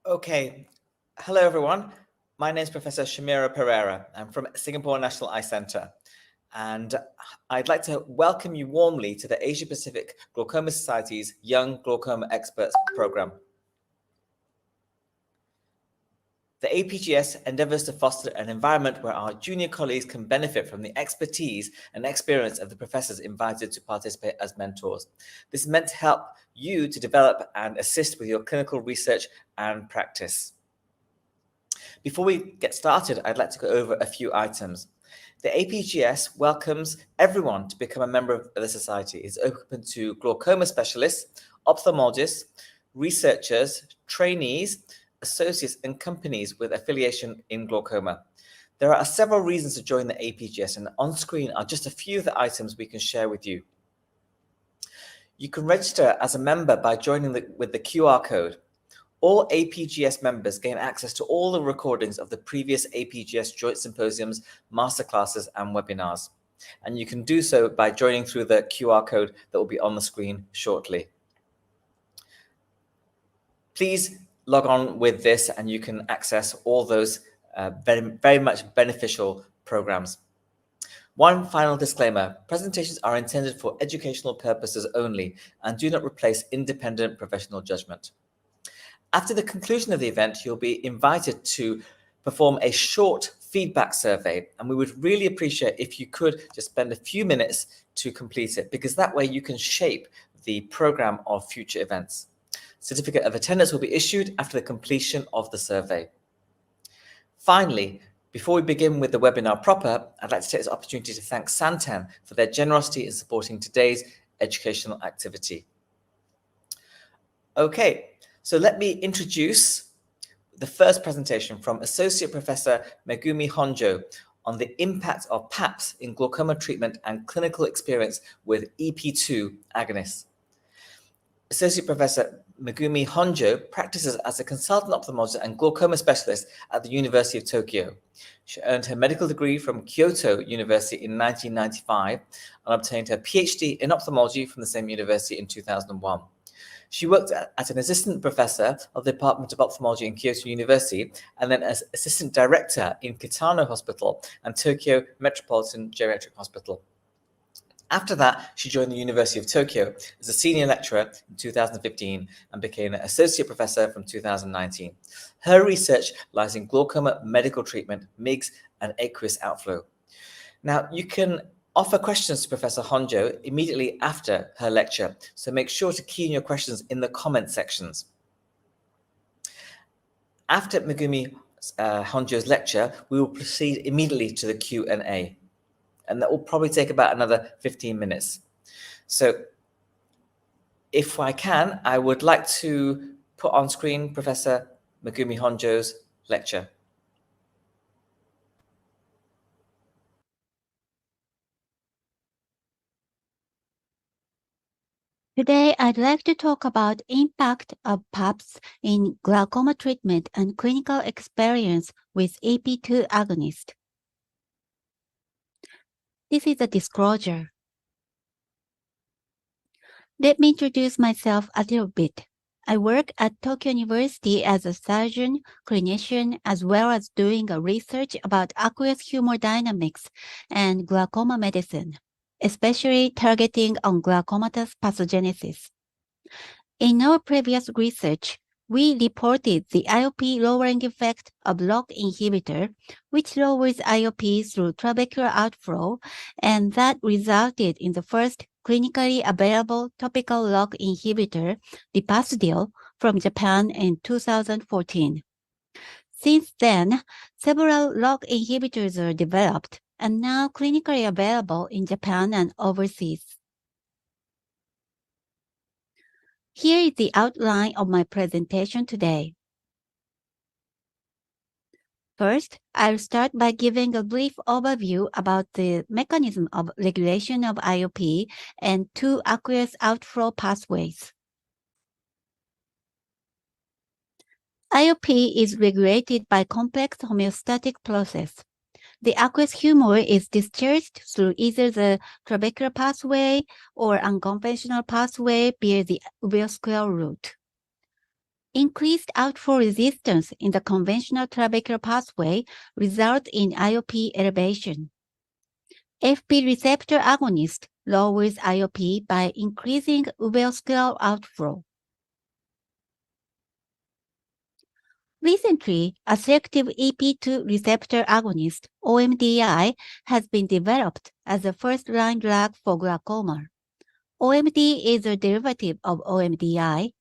Okay, hello everyone. My name is Professor Shamira Perera. I'm from Singapore National Eye Centre, and I'd like to welcome you warmly to the Asia Pacific Glaucoma Society's Young Glaucoma Experts Program. The APGS endeavours to foster an environment where our junior colleagues can benefit from the expertise and experience of the professors invited to participate as mentors. This is meant to help you to develop and assist with your clinical research and practice. Before we get started, I'd like to go over a few items. The APGS welcomes everyone to become a member of the society. It's open to glaucoma specialists, ophthalmologists, researchers, trainees, associates, and companies with affiliation in glaucoma. There are several reasons to join the APGS, and on screen are just a few of the items we can share with you. You can register as a member by joining with the QR code. All APGS members gain access to all the recordings of the previous APGS joint symposiums, masterclasses, and webinars. And you can do so by joining through the QR code that will be on the screen shortly. Please log on with this and you can access all those very much beneficial programs. One final disclaimer: presentations are intended for educational purposes only and do not replace independent professional judgment. After the conclusion of the event, you'll be invited to perform a short feedback survey, and we would really appreciate if you could just spend a few minutes to complete it, because that way you can shape the program of future events. Certificate of attendance will be issued after the completion of the survey. Finally, before we begin with the webinar proper, I'd like to take this opportunity to thank Santen for their generosity in supporting today's educational activity. Okay, so let me introduce the first presentation from Associate Professor Megumi Honjo on the impact of PAPS in glaucoma treatment and clinical experience with EP2 agonists. Associate Professor Megumi Honjo practices as a consultant ophthalmologist and glaucoma specialist at the University of Tokyo. She earned her medical degree from Kyoto University in 1995 and obtained her PhD in ophthalmology from the same university in 2001. She worked as an assistant professor of the Department of Ophthalmology in Kyoto University and then as assistant director in Kitano Hospital and Tokyo Metropolitan Geriatric Hospital. After that, she joined the University of Tokyo as a senior lecturer in 2015 and became an associate professor from 2019. Her research lies in glaucoma medical treatment, MIGS, and aqueous outflow. Now, you can offer questions to Professor Honjo immediately after her lecture, so make sure to key in your questions in the comment sections. After Megumi Honjo's lecture, we will proceed immediately to the Q&A, and that will probably take about another 15 minutes. So if I can, I would like to put on screen Professor Megumi Honjo's lecture. Today, I'd like to talk about impact of PAPS in glaucoma treatment and clinical experience with AP2 agonist. This is a disclosure. Let me introduce myself a little bit. I work at Tokyo University as a surgeon, clinician, as well as doing a research about aqueous humor dynamics and glaucoma medicine, especially targeting on glaucomatous pathogenesis. In our previous research, we reported the IOP lowering effect of LOX inhibitor, which lowers IOP through trabecular outflow, and that resulted in the first clinically available topical LOX inhibitor, Dipasudil, from Japan in 2014. Since then, several LOX inhibitors are developed and now clinically available in Japan and overseas. Here is the outline of my presentation today. First, I'll start by giving a brief overview about the mechanism of regulation of IOP and two aqueous outflow pathways. IOP is regulated by complex homeostatic process. The aqueous humor is discharged through either the trabecular pathway or unconventional pathway via the uveal square root. Increased outflow resistance in the conventional trabecular pathway results in IOP elevation. FP receptor agonist lowers IOP by increasing uveoscleral outflow. Recently, a selective EP2 receptor agonist, OMDI, has been developed as a first-line drug for glaucoma. OMD is a derivative of OMDI.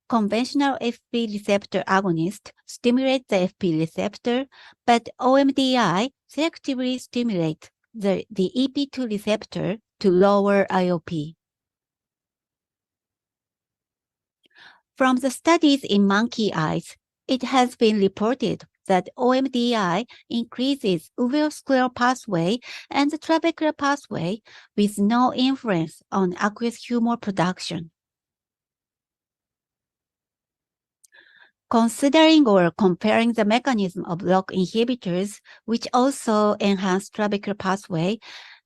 Conventional FP receptor agonist stimulates the FP receptor, but OMDI selectively stimulates the EP2 receptor to lower IOP. From the studies in monkey eyes, it has been reported that OMDI increases uveoscleral pathway and the trabecular pathway with no influence on aqueous humor production. Considering or comparing the mechanism of LOX inhibitors, which also enhance trabecular pathway,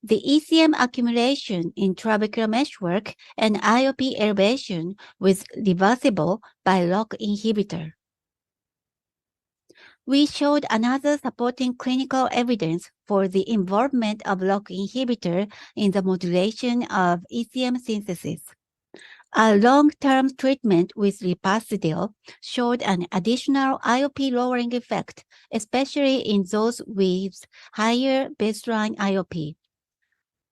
the ECM accumulation in trabecular meshwork and IOP elevation was reversible by LOX inhibitor. We showed another supporting clinical evidence for the involvement of LOX inhibitor in the modulation of ECM synthesis. A long-term treatment with ripasidil showed an additional IOP lowering effect, especially in those with higher baseline IOP.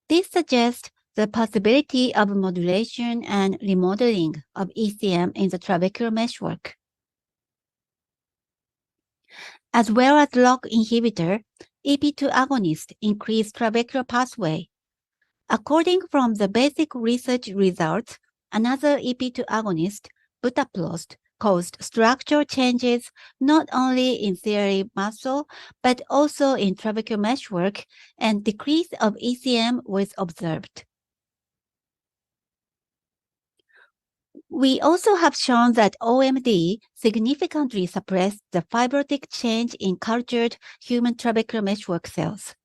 This suggests the possibility of modulation and remodeling of ECM in the trabecular meshwork. As well as LOX inhibitor, EP2 agonist increase trabecular pathway. According from the basic research results, another EP2 agonist, butaprost, caused structural changes not only in ciliary muscle, but also in trabecular meshwork, and decrease of ECM was observed. We also have shown that OMD significantly suppressed the fibrotic change in cultured human trabecular meshwork cells.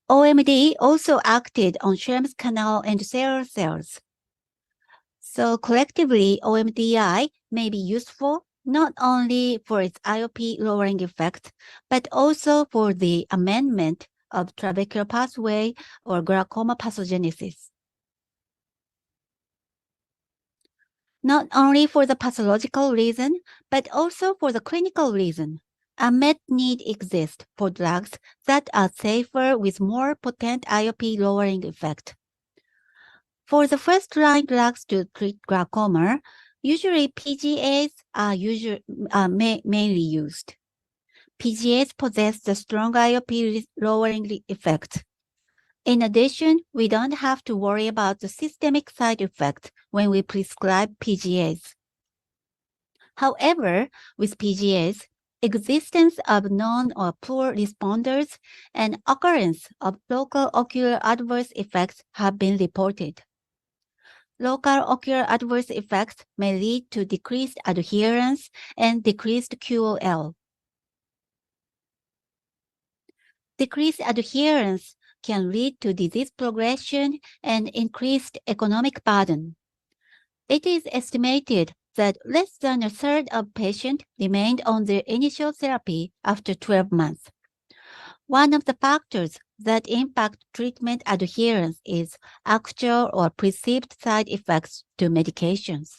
OMD also acted on Schirm's canal endothelial cells. So collectively, OMDI may be useful not only for its IOP lowering effect, but also for the amendment of trabecular pathway or glaucoma pathogenesis. Not only for the pathological reason, but also for the clinical reason. Unmet need exists for drugs that are safer with more potent IOP lowering effect. For the first-line drugs to treat glaucoma, usually PGAs are mainly used. PGAs possess the strong IOP lowering effect. In addition, we don't have to worry about the systemic side effect when we prescribe PGAs. However, with PGAs, existence of non or poor responders and occurrence of local ocular adverse effects have been reported. Local ocular adverse effects may lead to decreased adherence and decreased QoL. Decreased adherence can lead to disease progression and increased economic burden. It is estimated that less than a third of patients remained on their initial therapy after 12 months. One of the factors that impact treatment adherence is actual or perceived side effects to medications.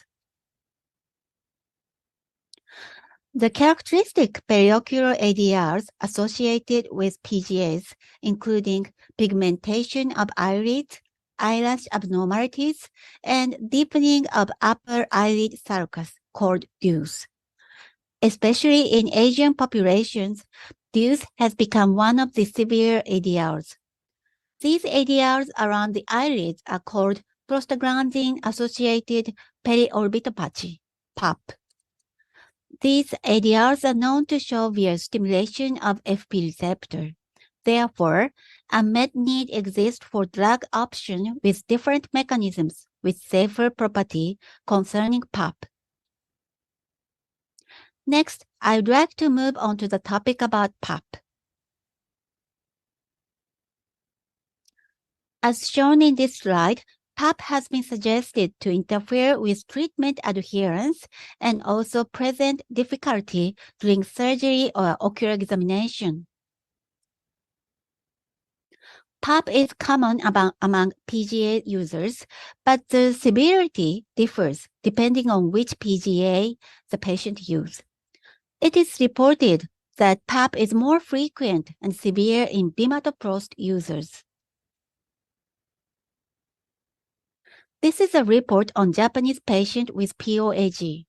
The characteristic periocular ADRs associated with PGAs, including pigmentation of eyelids, eyelash abnormalities, and deepening of upper eyelid sulcus, called DEWS. Especially in Asian populations, DEWS has become one of the severe ADRs. These ADRs around the eyelids are called prostaglandin-associated periorbitopathy, PAP. These ADRs are known to show via stimulation of FP receptor. Therefore, unmet need exists for drug option with different mechanisms with safer property concerning PAP. Next, I would like to move on to the topic about PAP. As shown in this slide, PAP has been suggested to interfere with treatment adherence and also present difficulty during surgery or ocular examination. PAP is common among PGA users, but the severity differs depending on which PGA the patient uses. It is reported that PAP is more frequent and severe in bimatoprost users. This is a report on Japanese patient with POAG.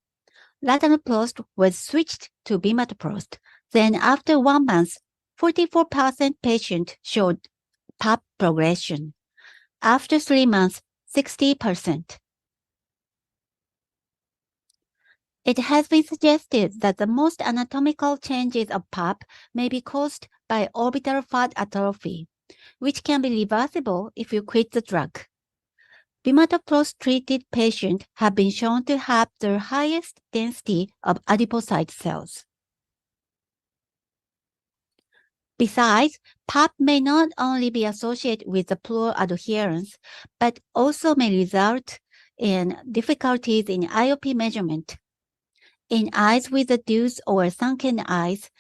Latanoprost was switched to bimatoprost. Then after 1 month, 44% patient showed PAP progression. After 3 months, 60%. It has been suggested that the most anatomical changes of PAP may be caused by orbital fat atrophy, which can be reversible if you quit the drug. Bimatoprost-treated patients have been shown to have the highest density of adipocyte cells. Besides, PAP may not only be associated with the poor adherence, but also may result in difficulties in IOP measurement. In eyes with reduced or sunken eyes,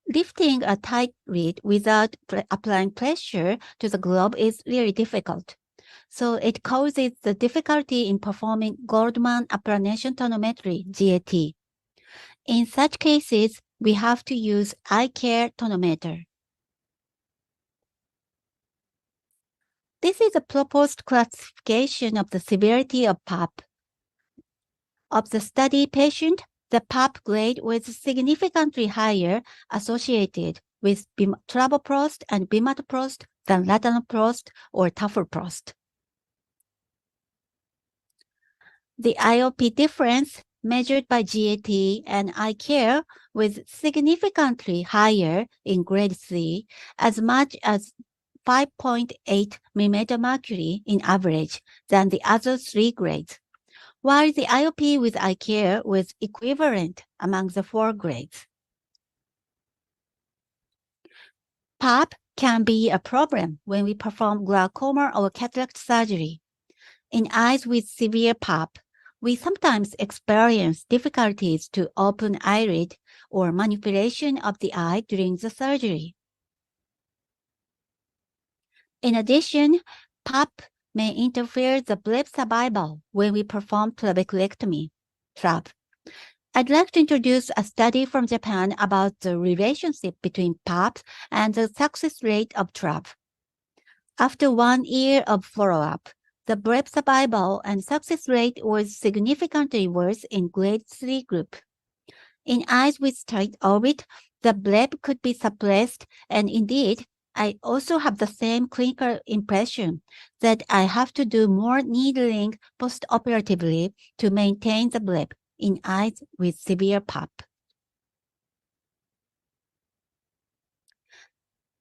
lifting a tight lid without applying pressure to the globe is really difficult. So it causes the difficulty in performing Goldmann applanation tonometry, GAT. In such cases, we have to use eye care tonometer. This is a proposed classification of the severity of PAP. Of the study patient, the PAP grade was significantly higher associated with travoprost and bimatoprost than latanoprost or tafloprost. The IOP difference measured by GAT and eye care was significantly higher in grade 3, as much as 5.8 mm mercury in average than the other 3 grades, while the IOP with eye care was equivalent among the 4 grades. PAP can be a problem when we perform glaucoma or cataract surgery. In eyes with severe PAP, we sometimes experience difficulties to open eyelid or manipulation of the eye during the surgery. In addition, PAP may interfere the bleb survival when we perform trabeculectomy, TRAB. I'd like to introduce a study from Japan about the relationship between PAP and the success rate of TRAB. After 1 year of follow-up, the bleb survival and success rate was significantly worse in grade 3 group. In eyes with tight orbit, the bleb could be suppressed, and indeed, I also have the same clinical impression that I have to do more needling post-operatively to maintain the bleb in eyes with severe PAP.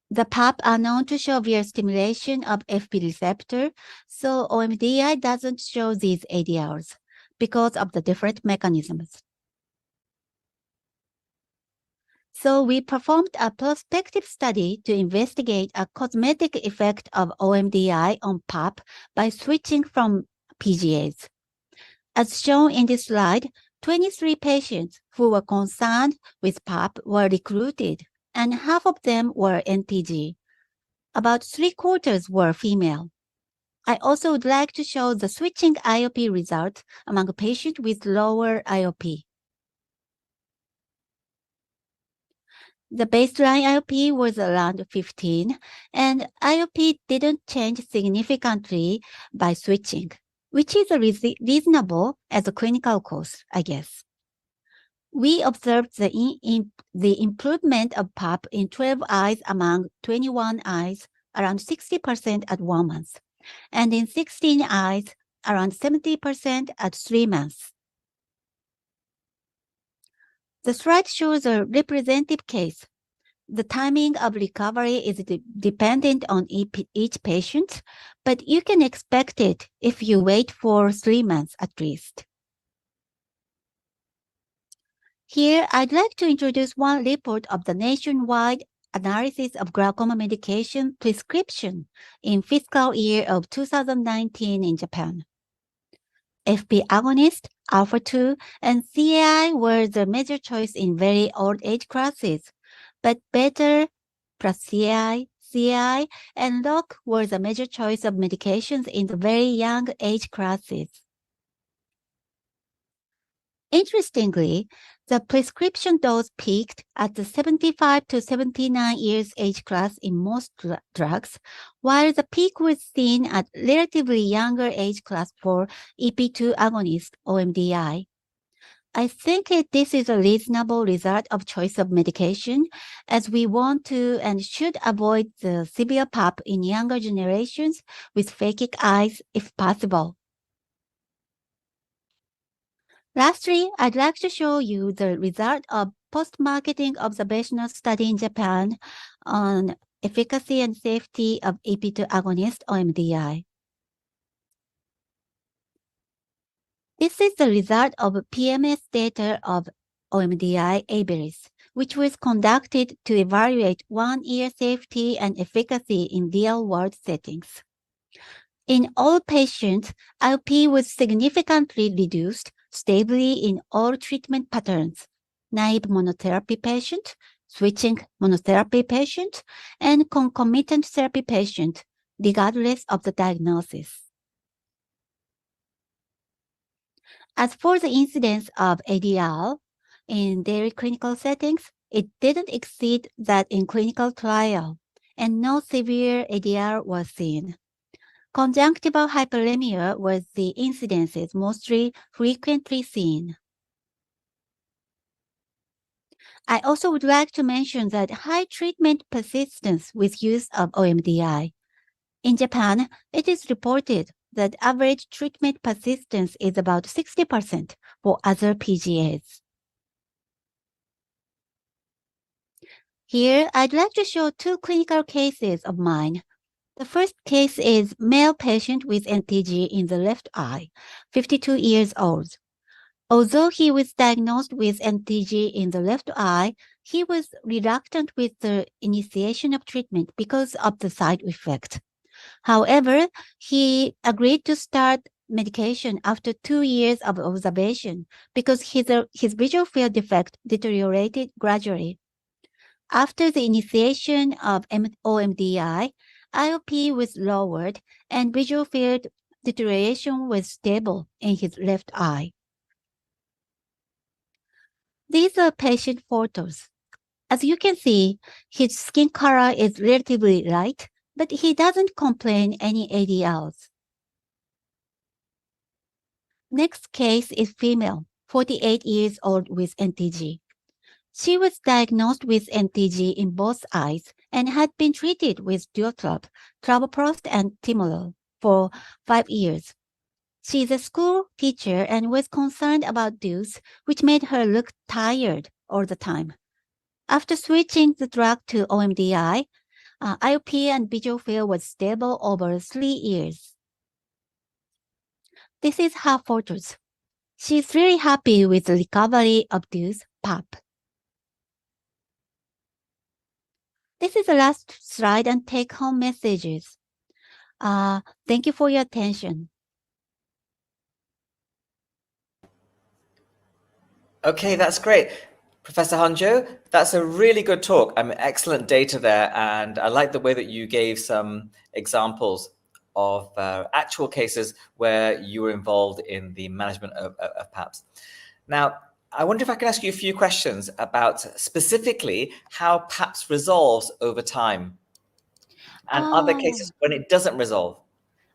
The PAP are known to show via stimulation of FP receptor, so OMDI doesn't show these ADRs because of the different mechanisms. So we performed a prospective study to investigate a cosmetic effect of OMDI on PAP by switching from PGAs. As shown in this slide, 23 patients who were concerned with PAP were recruited, and half of them were NTG. About 3/4 were female. I also would like to show the switching IOP results among patients with lower IOP. The baseline IOP was around 15, and IOP didn't change significantly by switching, which is reasonable as a clinical cause, I guess. We observed the improvement of PAP in 12 eyes among 21 eyes, around 60% at 1 month, and in 16 eyes, around 70% at 3 months. The slide shows a representative case. The timing of recovery is dependent on each patient, but you can expect it if you wait for 3 months at least. Here, I'd like to introduce one report of the nationwide Analysis of Glaucoma Medication Prescription in Fiscal Year of 2019 in Japan. FP agonist, alpha-2, and CAI were the major choice in very old age classes, but beta plus CAI, and LOC were the major choice of medications in the very young age classes. Interestingly, the prescription dose peaked at the 75 to 79 years age class in most drugs, while the peak was seen at relatively younger age class for EP2 agonist, OMDI. I think this is a reasonable result of choice of medication, as we want to and should avoid the severe PAP in younger generations with phakic eyes if possible. Lastly, I'd like to show you the result of post-marketing observational study in Japan on efficacy and safety of EP2 agonist OMDI. This is the result of PMS data of OMDI ABERIS, which was conducted to evaluate one-year safety and efficacy in real-world settings. In all patients, IOP was significantly reduced stably in all treatment patterns, naive monotherapy patient, switching monotherapy patient, and concomitant therapy patient, regardless of the diagnosis. As for the incidence of ADR in daily clinical settings, it didn't exceed that in clinical trial, and no severe ADR was seen. Conjunctival hyperemia was the incidences mostly frequently seen. I also would like to mention that high treatment persistence with use of OMDI. In Japan, it is reported that average treatment persistence is about 60% for other PGAs. Here, I'd like to show two clinical cases of mine. The first case is male patient with NTG in the left eye, 52 years old. Although he was diagnosed with NTG in the left eye, he was reluctant with the initiation of treatment because of the side effect. However, he agreed to start medication after 2 years of observation because his visual field defect deteriorated gradually. After the initiation of OMDI, IOP was lowered and visual field deterioration was stable in his left eye. These are patient photos. As you can see, his skin color is relatively light, but he doesn't complain any ADLs. Next case is female, 48 years old with NTG. She was diagnosed with NTG in both eyes and had been treated with Duotrop, travoprost, and timolol for 5 years. She is a school teacher and was concerned about DUS, which made her look tired all the time. After switching the drug to OMDI, IOP and visual field was stable over 3 years. This is her photos. She's really happy with the recovery of DUS PAP. This is the last slide and take-home messages. Thank you for your attention. Okay, that's great. Professor Honjo, that's a really good talk. Excellent data there, and I like the way that you gave some examples of actual cases where you were involved in the management of PAPS. Now, I wonder if I can ask you a few questions about specifically how PAPS resolves over time and other cases when it doesn't resolve.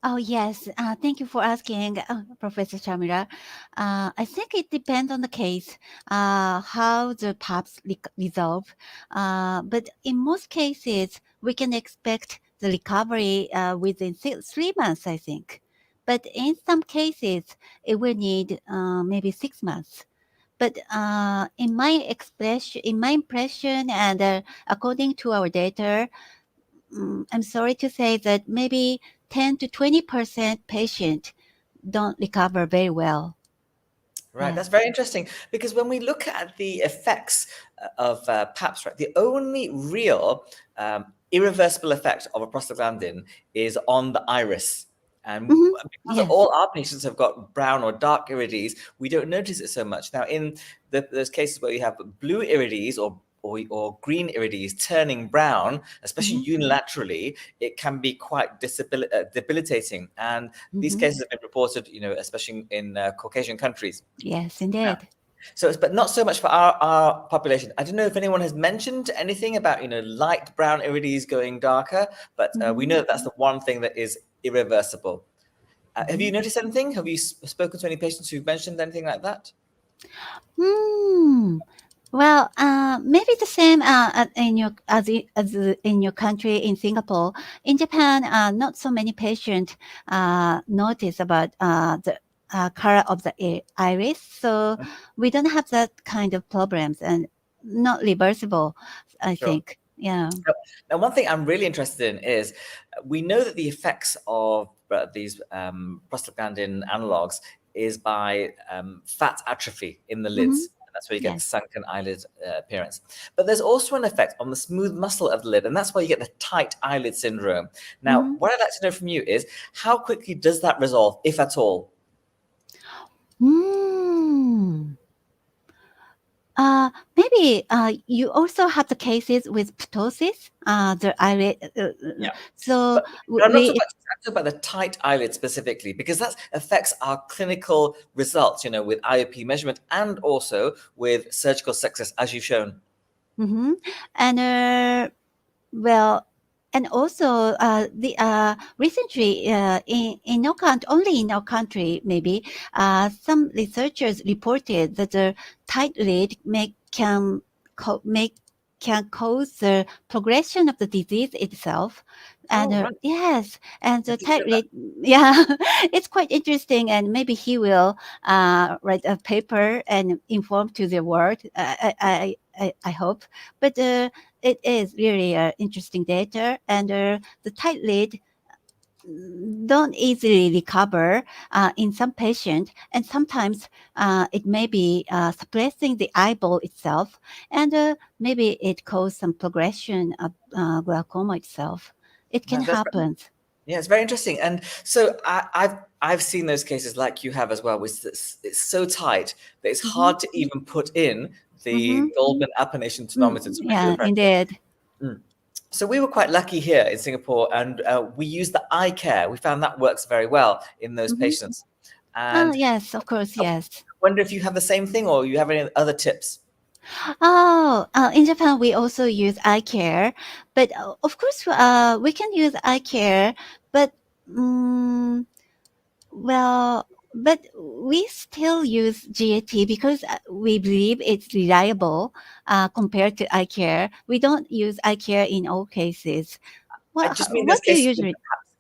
Oh, yes. Thank you for asking, Professor Shamira. I think it depends on the case, how the PAPS resolve. But in most cases, we can expect the recovery within 3 months, I think. But in some cases, it will need maybe 6 months. But in my impression, and according to our data, I'm sorry to say that maybe 10 to 20% patient don't recover very well. Right, Yeah. that's very interesting because when we look at the effects of PAPS, right, the only real irreversible effect of a prostaglandin is on the iris. And because Yes. all our patients have got brown or dark irides, we don't notice it so much. Now, in those cases where you have blue irides or green irides turning brown, especially unilaterally, it can be quite debilitating. And these cases have been reported, especially in Caucasian countries. Yes, indeed. So, but not so much for our population. I don't know if anyone has mentioned anything about, light brown irides going darker, but we know that that's the one thing that is irreversible. Have you noticed anything? Have you spoken to any patients who've mentioned anything like that? Well, maybe the same in your as in your country in Singapore. In Japan, not so many patients notice about the color of the iris, so we don't have that kind of problems and not reversible. I think, yeah. Now, one thing I'm really interested in is we know that the effects of these prostaglandin analogs is by fat atrophy in the lids. That's where you get the sunken eyelid appearance. But there's also an effect on the smooth muscle of the lid, and that's why you get the tight eyelid syndrome. Now, what I'd like to know from you is how quickly does that resolve, if at all? Maybe you also have the cases with ptosis, the eyelid. So but I'm not talking about the tight eyelid specifically, because that affects our clinical results, with IOP measurement and also with surgical success, as you've shown. And well, and also the recently in our country, only in our country, maybe some researchers reported that the tight lid can cause the progression of the disease itself. And yes, and the tight lid, yeah, it's quite interesting. And maybe he will write a paper and inform to the world. I hope, but it is really interesting data, and the tight lid don't easily recover in some patients, and sometimes it may be suppressing the eyeball itself, and maybe it causes some progression of glaucoma itself. It can happen. Yeah, it's very interesting. And so I've seen those cases like you have as well, which it's so tight that it's hard to even put in the Goldman appellation tonometer to measure the pressure. Indeed. So we were quite lucky here in Singapore, and we used the eye care. We found that works very well in those patients. And yes, of course, yes. I wonder if you have the same thing or you have any other tips? In Japan, we also use eye care, but of course, we can use eye care, but but we still use GAT because we believe it's reliable compared to eye care. We don't use eye care in all cases. I just mean What do you usually?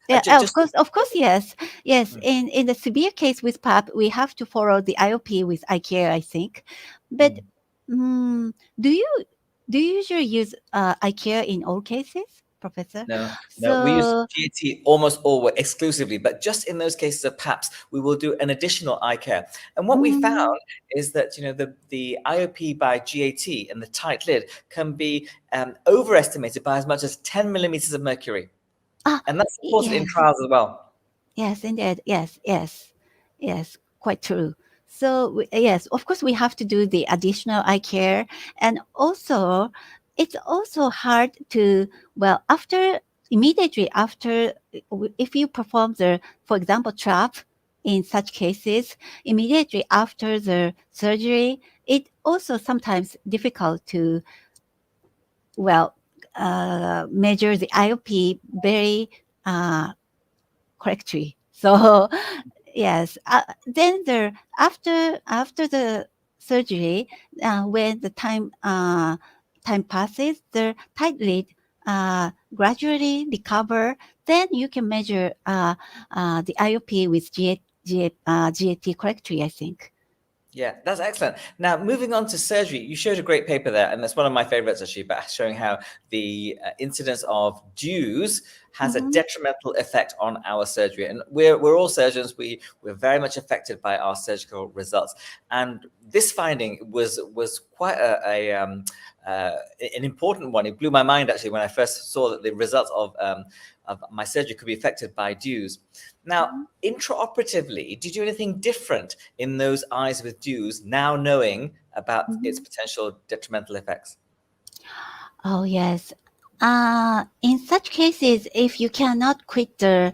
Yeah, of course, yes. In the severe case with PAP, we have to follow the IOP with eye care, I think. But do you usually use eye care in all cases, Professor? No, we use GAT almost always exclusively, but just in those cases of PAPS, we will do an additional eye care. And what we found is that the IOP by GAT and the tight lid can be overestimated by as much as 10 millimeters of mercury, and that's reported in trials as well. Yes, indeed. Yes, quite true. So yes, of course, we have to do the additional eye care, and also it's also hard to immediately after if you perform for example, trap in such cases immediately after the surgery, it also sometimes difficult to measure the IOP very correctly. So yes, then after the surgery, when the time passes, the tight lid gradually recover. Then you can measure the IOP with GAT correctly, I think. Yeah, that's excellent. Now, moving on to surgery, you showed a great paper there, and that's one of my favorites actually, but showing how the incidence of DEWs has a detrimental effect on our surgery. And we're all surgeons. We're very much affected by our surgical results. And this finding was quite an important one. It blew my mind actually when I first saw that the results of my surgery could be affected by DEWs. Now, intraoperatively, did you do anything different in those eyes with DEWs, now knowing about its potential detrimental effects? Oh, yes. In such cases, if you cannot quit for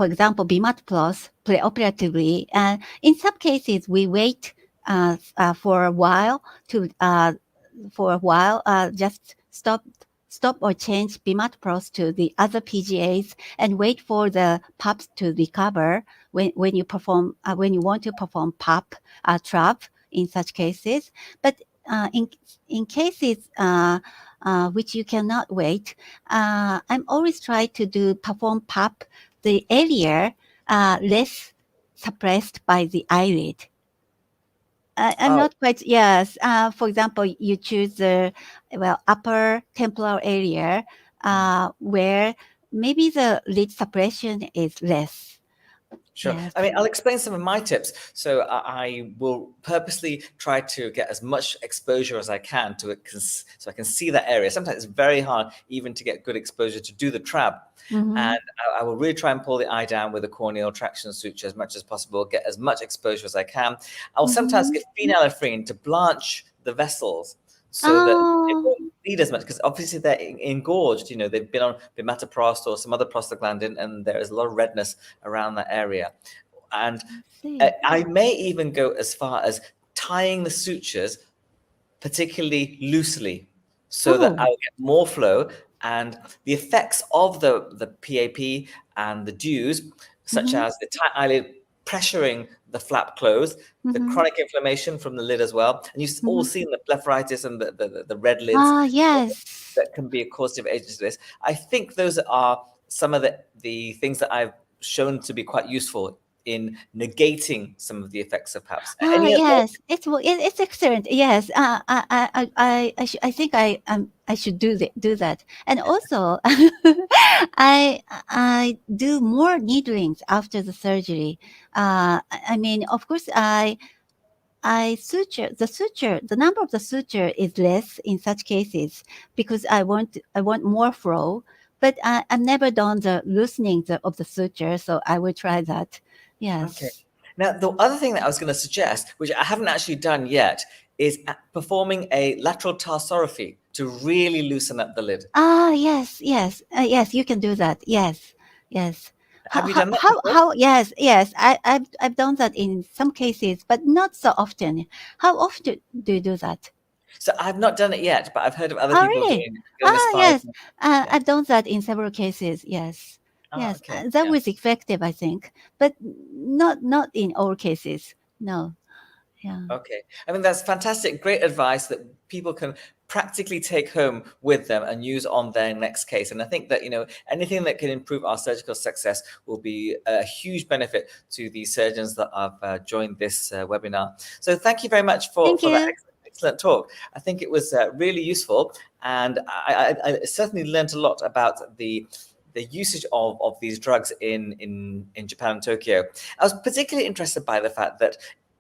example, BMAT plus preoperatively, in some cases, we wait for a while just stop or change BMAT plus to the other PGAs and wait for the PAPS to recover when you want to perform PAP trap in such cases. But in cases which you cannot wait, I'm always trying to perform PAP the area less suppressed by the eyelid. I'm not quite, yes. For example, you choose the upper temporal area where maybe the lid suppression is less. Sure. Yes. I mean, I'll explain some of my tips. So I will purposely try to get as much exposure as I can to it, so I can see that area. Sometimes it's very hard even to get good exposure to do the trab. And I will really try and pull the eye down with a corneal traction suture as much as possible, get as much exposure as I can. I'll sometimes give phenylephrine to blanch the vessels so that it won't bleed as much, because obviously they're engorged. You know, they've been on bimatoprost or some other prostaglandin, and there is a lot of redness around that area. And I may even go as far as tying the sutures particularly loosely so that I'll get more flow, and the effects of the PAP and the DEWs, such as the tight eyelid pressuring the flap closed, the chronic inflammation from the lid as well. And you've all seen the blepharitis and the red lids. Yes. That can be a causative agent to this. I think those are some of the things that I've shown to be quite useful in negating some of the effects of PAPS. Yes, it's excellent. Yes, I think I should do that. And also, I do more needlings after the surgery. I mean, of course, I suture. The number of the suture is less in such cases because I want more flow. But I've never done the loosening of the suture, so I will try that. Yes. Okay. Now, the other thing that I was going to suggest, which I haven't actually done yet, is performing a lateral tarsorrhaphy to really loosen up the lid. Yes, you can do that. Yes. Have you done that before? Yes. I've done that in some cases, but not so often. How often do you do that? So I've not done it yet, but I've heard of other people Really? going as far Yes. as. I've done that in several cases. Yes. Okay. That was effective, I think, but not in all cases. No. Yeah. Okay. I mean, that's fantastic. Great advice that people can practically take home with them and use on their next case. And I think that, anything that can improve our surgical success will be a huge benefit to the surgeons that have joined this webinar. So thank you very much for that excellent talk. I think it was really useful. And I certainly learned a lot about the usage of these drugs in Japan and Tokyo. I was particularly interested by the fact that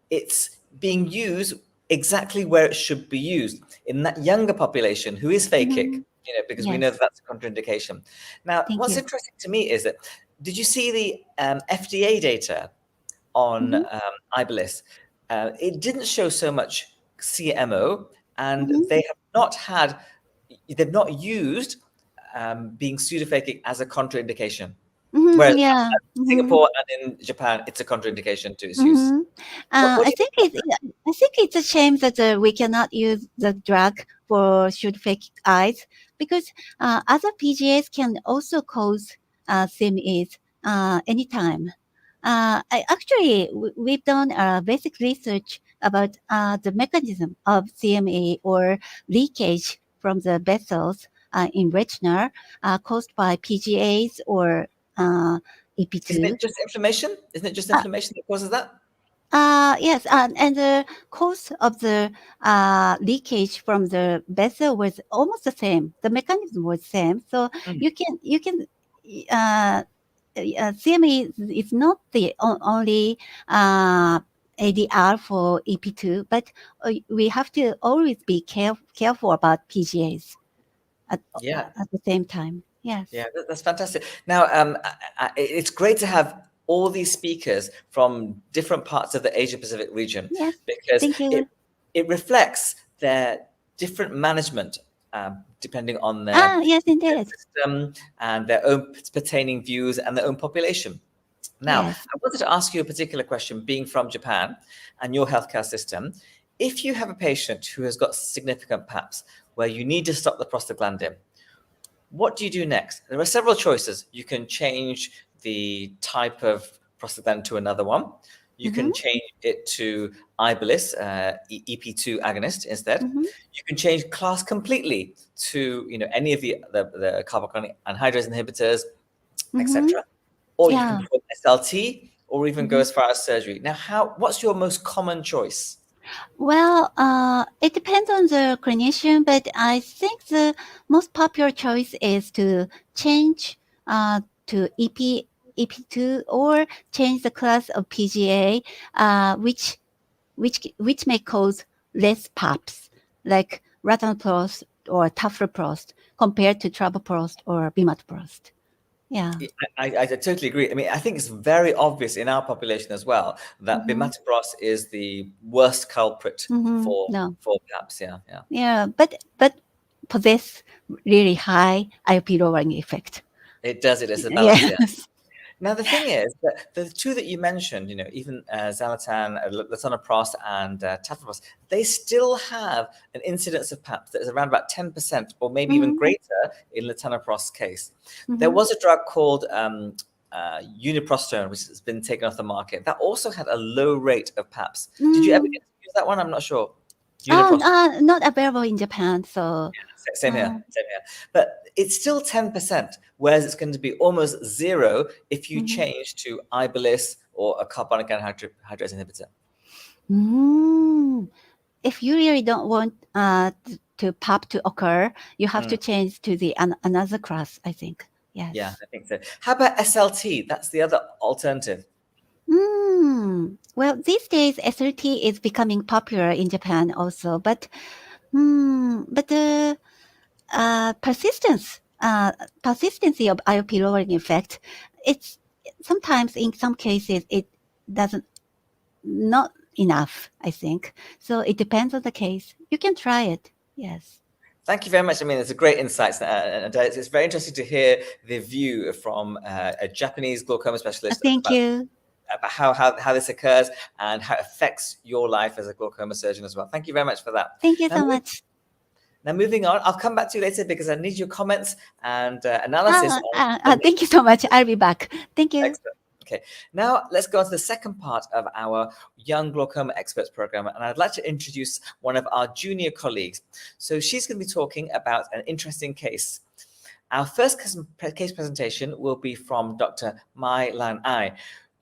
it's being used exactly where it should be used, in that younger population who is phakic, because we know that that's a contraindication. Now, what's interesting to me is that, did you see the FDA data on Ibelis? It didn't show so much CMO, and they've not used being pseudophakic as a contraindication. Whereas in Singapore and in Japan, it's a contraindication to its use. I think it's a shame that we cannot use the drug for pseudophakic eyes because other PGAs can also cause CMEs anytime. We've done basic research about the mechanism of CME or leakage from the vessels in retina caused by PGAs or EP2. Isn't it just inflammation? Isn't it just inflammation that causes that? Yes, and the cause of the leakage from the vessel was almost the same. The mechanism was same, so Mm. you can CME is not the only ADR for EP2, but we have to always be careful about PGAs Yeah. at the same time. Yes. Yeah, that's fantastic. Now, it's great to have all these speakers from different parts of the Asia Pacific region Yes. because Thank you. it reflects their different management depending on their Yes, indeed. system and their own pertaining views and their own population. Now, Yes. I wanted to ask you a particular question, being from Japan and your healthcare system. If you have a patient who has got significant PAPS where you need to stop the prostaglandin, what do you do next? There are several choices. You can change the type of prostaglandin to another one. You can change it to Ibelis, EP2 agonist instead. You can change class completely to any of the carbonic anhydrase inhibitors, etc. Or you can Yeah. perform SLT or even go as far as surgery. Now, what's your most common choice? Well, it depends on the clinician, but I think the most popular choice is to change to EP2 or change the class of PGA, which may cause less PAPs, like latanoprost or tafloprost, compared to travoprost or bimatoprost. Yeah. I totally agree. I mean, I think it's very obvious in our population as well that bimatoprost is the worst culprit for No. PAPS. Yeah, yeah. Yeah, but possess really high IOP lowering effect. It does. It is a balance. Yeah. Yes. Now, the thing is that the two that you mentioned, even Xalatan, latanoprost, and tafanoprost, they still have an incidence of PAPS that is around about 10% or maybe even greater in latanoprost's case. There was a drug called uniprostrone, which has been taken off the market, that also had a low rate of PAPS. Did you ever get to use that one? I'm not sure. Uniprostrone. Not available in Japan, so Same here, same here. But it's still 10%, whereas it's going to be almost zero if you change to Ibelis or a carbonic anhydrase inhibitor. if you really don't want to PAP to occur, you have to change to the another class, I think. Yes. Yeah, I think so. How about SLT? That's the other alternative. Well, these days SLT is becoming popular in Japan also, but the persistency of IOP lowering effect, it's sometimes in some cases it doesn't not enough, I think. So it depends on the case. You can try it. Yes. Thank you very much. I mean, it's a great insights, and it's very interesting to hear the view from a Japanese glaucoma specialist Thank you. about how this occurs and how it affects your life as a glaucoma surgeon as well. Thank you very much for that. Thank you so much. Now, moving on, I'll come back to you later because I need your comments and analysis. Thank you so much. I'll be back. Thank you. Excellent. Okay, now let's go on to the second part of our Young Glaucoma Experts Program, and I'd like to introduce one of our junior colleagues. So she's going to be talking about an interesting case. Our first case presentation will be from Dr. Mai Lan Ai,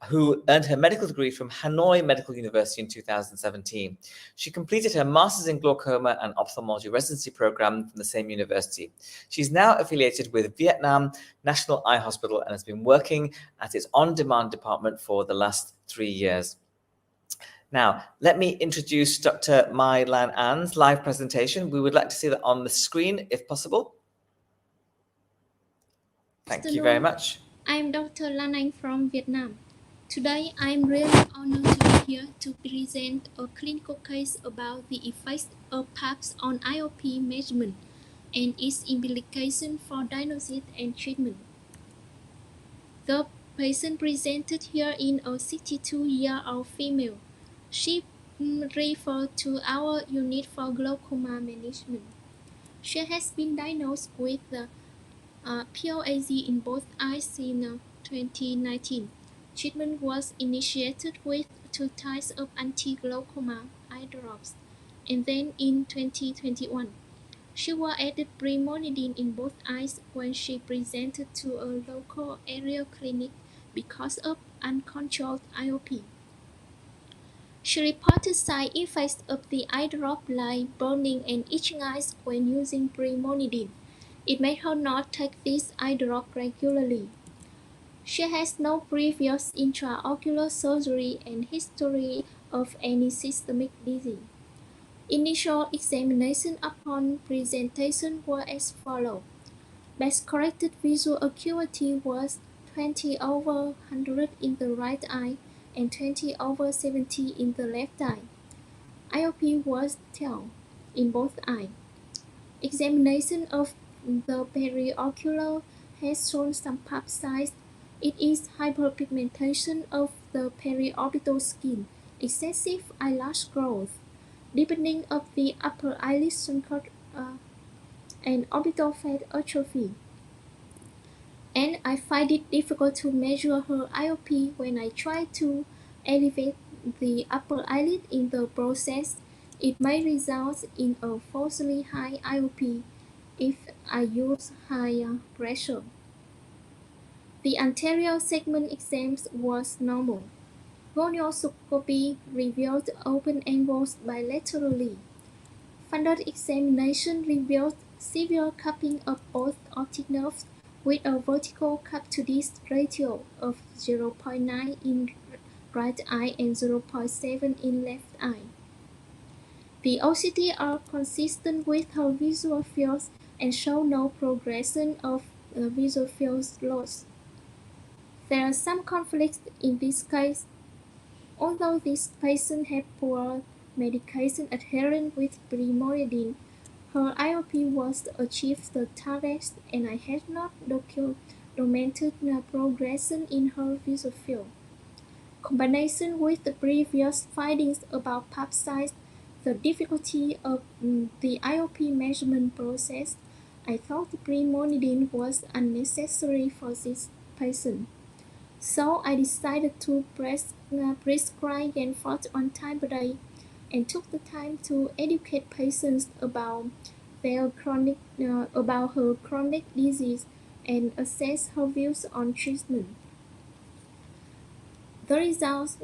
who earned her medical degree from Hanoi Medical University in 2017. She completed her master's in glaucoma and ophthalmology residency program from the same university. She's now affiliated with Vietnam National Eye Hospital and has been working at its on-demand department for the last 3 years. Now, let me introduce Dr. Mai Lan An's live presentation. We would like to see that on the screen, if possible. Thank you very much. I'm Dr. Lan Anh from Vietnam. Today, I'm really honored to be here to present a clinical case about the effects of PAPS on IOP measurement and its implication for diagnosis and treatment. The patient presented here is a 62-year-old female. She referred to our unit for glaucoma management. She has been diagnosed with POAZ in both eyes in 2019. Treatment was initiated with 2 types of anti-glaucoma eye drops, and then in 2021, she was added brimonidine in both eyes when she presented to a local area clinic because of uncontrolled IOP. She reported side effects of the eye drop like burning and itching eyes when using brimonidine. It made her not take this eye drop regularly. She has no previous intraocular surgery and history of any systemic disease. Initial examination upon presentation were as follows. Best corrected visual acuity was 20/100 in the right eye and 20/70 in the left eye. IOP was 10 in both eyes. Examination of the periocular has shown some PAPS size. It is hyperpigmentation of the periorbital skin, excessive eyelash growth, deepening of the upper eyelid shrinkage, and orbital fat atrophy. And I find it difficult to measure her IOP when I try to elevate the upper eyelid in the process. It may result in a falsely high IOP if I use higher pressure. The anterior segment exam was normal. Gonioscopy revealed open angles bilaterally. Funded examination revealed severe cupping of both optic nerves with a vertical cup-to-disc ratio of 0.9 in right eye and 0.7 in left eye. The OCT are consistent with her visual fields and show no progression of visual fields loss. There are some conflicts in this case. Although this patient had poor medication adherence with brimonidine, her IOP was achieved the target, and I had not documented progression in her visual field. Combination with the previous findings about PAPS size, the difficulty of the IOP measurement process, I thought brimonidine was unnecessary for this patient. So I decided to prescribe Genfort on time per day and took the time to educate patients about her chronic disease and assess her views on treatment. The result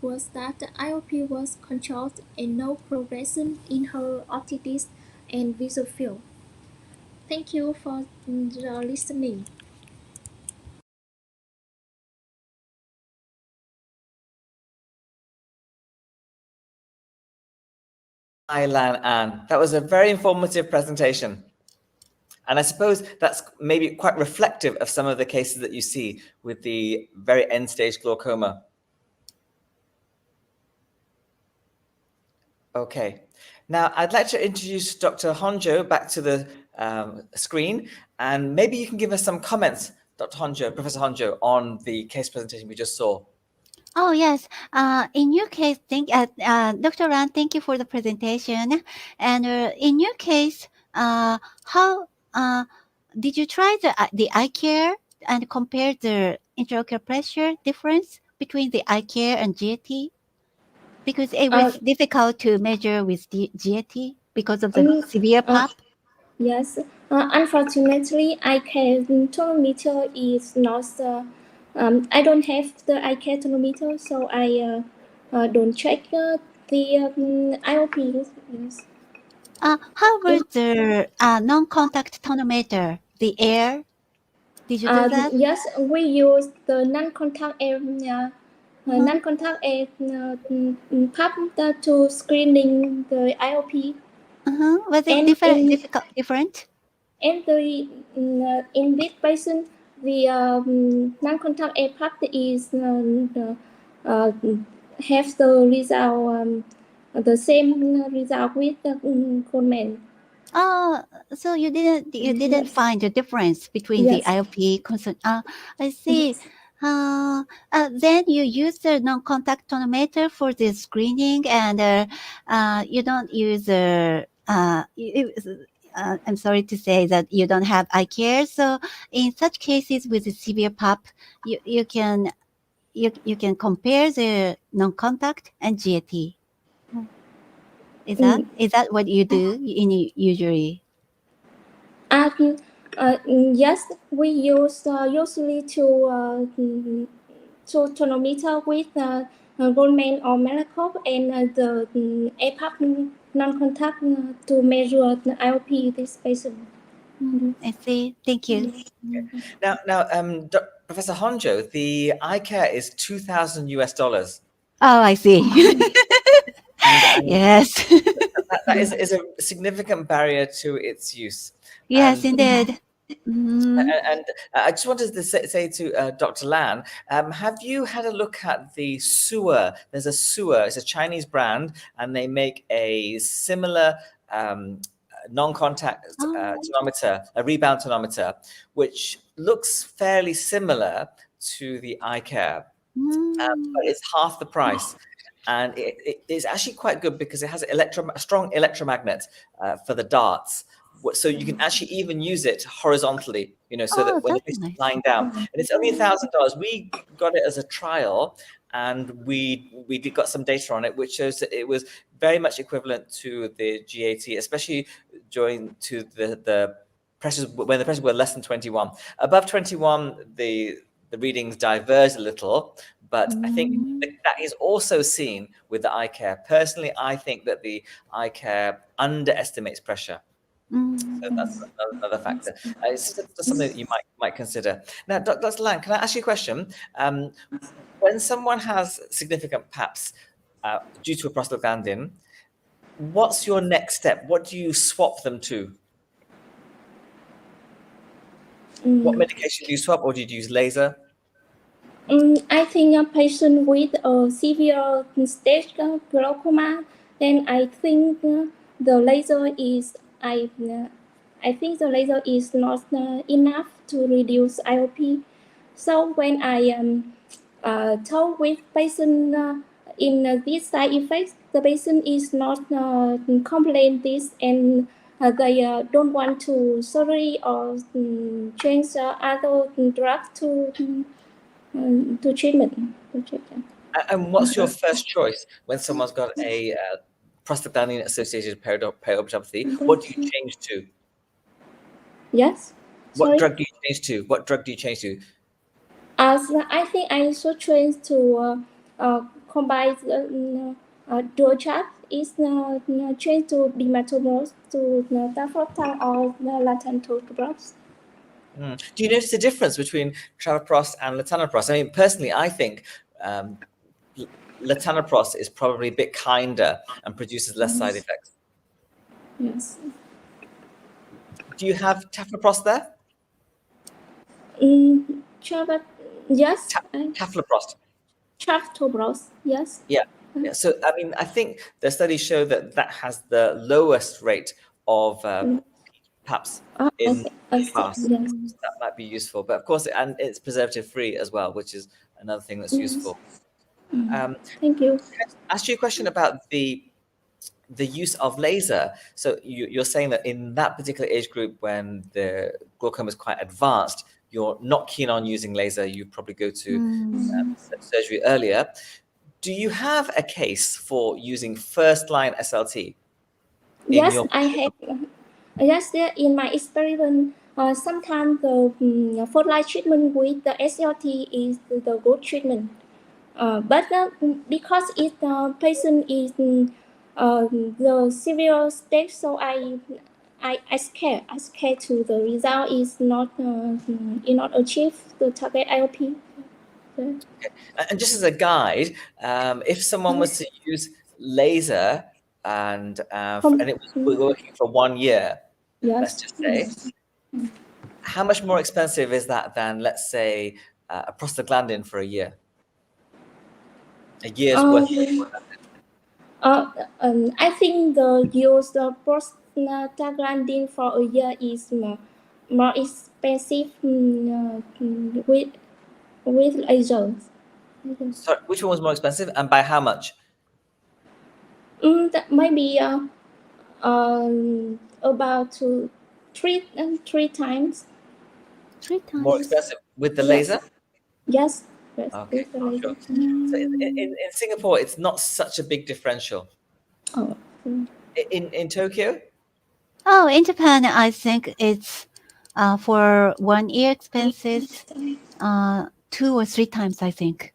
was that the IOP was controlled and no progression in her optic disc and visual field. Thank you for listening. Hi, Lan Anh. That was a very informative presentation. And I suppose that's maybe quite reflective of some of the cases that you see with the very end-stage glaucoma. Okay. Now, I'd like to introduce Dr. Honjo back to the screen, and maybe you can give us some comments, Dr. Honjo, Professor Honjo, on the case presentation we just saw. Oh, yes. In your case, Dr. Lan, thank you for the presentation. And in your case, how did you try the eye care and compare the intraocular pressure difference between the eye care and GAT? Because it was difficult to measure with the GAT because of the severe PAP. Yes, unfortunately, eye care tonometer is not. I don't have the eye care tonometer, so I don't check the IOP. Yes. How about the non-contact tonometer, the air? Did you do that? Yes, we use the non-contact air. Non-contact air pump to screening the IOP. Was it different? And in this patient, the non-contact air pump is have the result the same result with the Coleman. Oh, so you didn't find the difference between the Yes. IOP concern. I see. Then you use the non-contact tonometer for the screening, and you don't use I'm sorry to say that you don't have eye care. So in such cases with the severe PAP, you can compare the non-contact and GAT. Is that what you do usually? Yes, we use usually to tonometer with Goldman or Malakoff, and the APAP non-contact to measure the IOP this patient. I see. Thank you. Now, Professor Honjo, the eye care is $2,000. Oh, I see. And Yes. that is a significant barrier to its use. Yes, And indeed. Mhm. And I just wanted to say to Dr. Lan, have you had a look at the Sewer? There's a Sewer. It's a Chinese brand, and they make a similar non-contact tonometer, a rebound tonometer, which looks fairly similar to the eye care, but it's half the price. And it is actually quite good because it has a strong electromagnet for the darts. So you can actually even use it horizontally, so that when the that's patient's nice. lying down, and it's only $1,000. We got it as a trial, and we got some data on it, which shows that it was very much equivalent to the GAT, especially during to the pressures when the pressures were less than 21. Above 21, the readings diverged a little, but I think that is also seen with the eye care. Personally, I think that the eye care underestimates pressure. So that's another factor. It's just something that you might consider. Now, Dr. Lan, can I ask you a question? When someone has significant PAPS due to a prostaglandin, what's your next step? What do you swap them to? What medication do you swap, or do you use laser? I think a patient with a severe stage glaucoma, then I think the laser is I think the laser is not enough to reduce IOP. So when I talk with patient in this side effects, the patient is not complain this, and they don't want to surgery or change other drugs to treatment. And what's your first choice when someone's got a prostaglandin-associated perioperativity? What do you change to? Yes. What Sorry. drug do you change to? What drug do you change to? So I think I should change to combine dual chat is change to bimatomos to tafroptal or latanoprost. Do you notice a difference between travoprost and latanoprost? I mean, personally, I think latanoprost is probably a bit kinder and produces less side effects. Yes. Do you have tafloprost there? Yes. Tafloprost. Tafloprost. Yes. Yeah. So, I mean, I think the studies show that has the lowest rate of PAPS in class. Yes. So that might be useful. But of course, and it's preservative-free as well, which is another thing that's useful. Thank you. Can I ask you a question about the use of laser? So you're saying that in that particular age group, when the glaucoma is quite advanced, you're not keen on using laser. You probably go to surgery earlier. Do you have a case for using first-line SLT? Yes, I have. Yes, in my experiment, sometimes the first-line treatment with the SLT is the good treatment. But because it patient is the severe stage, so I scared to the result is not achieve the target IOP. Okay. And just as a guide, if someone was to use laser and it was working for 1 year, let's just say, how much more expensive is that than, let's say, a prostaglandin for a year? A year's worth. I think the use of prostaglandin for a year is more expensive with laser. Sorry, which one was more expensive, and by how much? Maybe about three times. 3 times. More expensive with the laser? Yes. Okay, With the laser. sure. So in Singapore, it's not such a big differential. Oh. In Tokyo? Oh, in Japan, I think it's for 1 year expenses, 2 or 3 times, I think.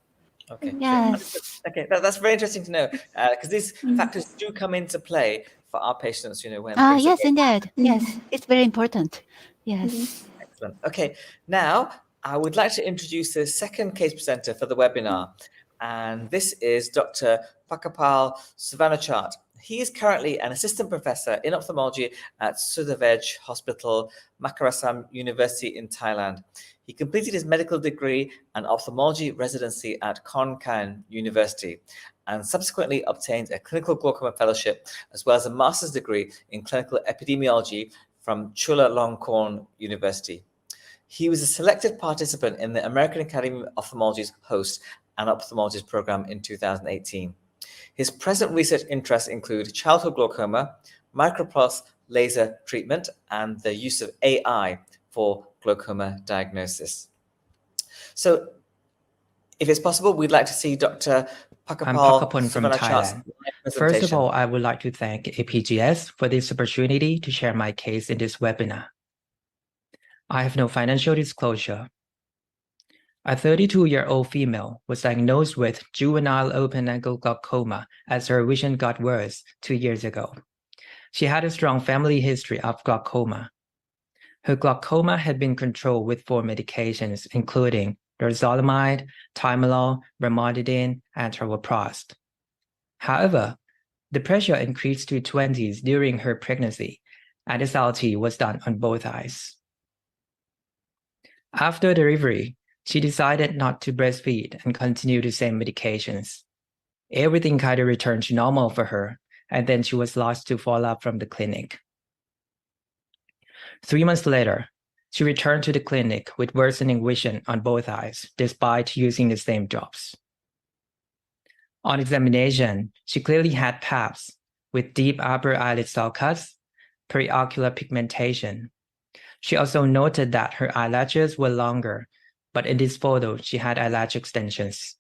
Okay. Yes. Okay, that's very interesting to know because these factors do come into play for our patients. When things Yes, are indeed. Yes, it's very important. Yes. excellent. Okay, now I would like to introduce the second case presenter for the webinar, and this is Dr. Pukkapol Suvannachart. He is currently an assistant professor in ophthalmology at Sudavaj Hospital, Makassar University in Thailand. He completed his medical degree and ophthalmology residency at Khon Kaen University and subsequently obtained a clinical glaucoma fellowship as well as a master's degree in clinical epidemiology from Chulalongkorn University. He was a selected participant in the American Academy of Ophthalmology's Host and Ophthalmologist program in 2018. His present research interests include childhood glaucoma, micropulse laser treatment, and the use of AI for glaucoma diagnosis. So, if it's possible, we'd like to see Dr. I'm Pukkapol Pukkapol from Suvannachart's Thailand. presentation. First of all, I would like to thank APGS for this opportunity to share my case in this webinar. I have no financial disclosure. A 32-year-old female was diagnosed with juvenile open-angle glaucoma as her vision got worse 2 years ago. She had a strong family history of glaucoma. Her glaucoma had been controlled with 4 medications, including dorzolamide, timolol, bromidine, and travoprost. However, the pressure increased to 20s during her pregnancy, and SLT was done on both eyes. After delivery, she decided not to breastfeed and continue the same medications. Everything kind of returned to normal for her, and then she was lost to follow-up from the clinic. 3 months later, she returned to the clinic with worsening vision on both eyes, despite using the same drops. On examination, she clearly had PAPS with deep upper eyelid cell cuts, periocular pigmentation. She also noted that her eyelashes were longer, but in this photo, she had eyelash extensions.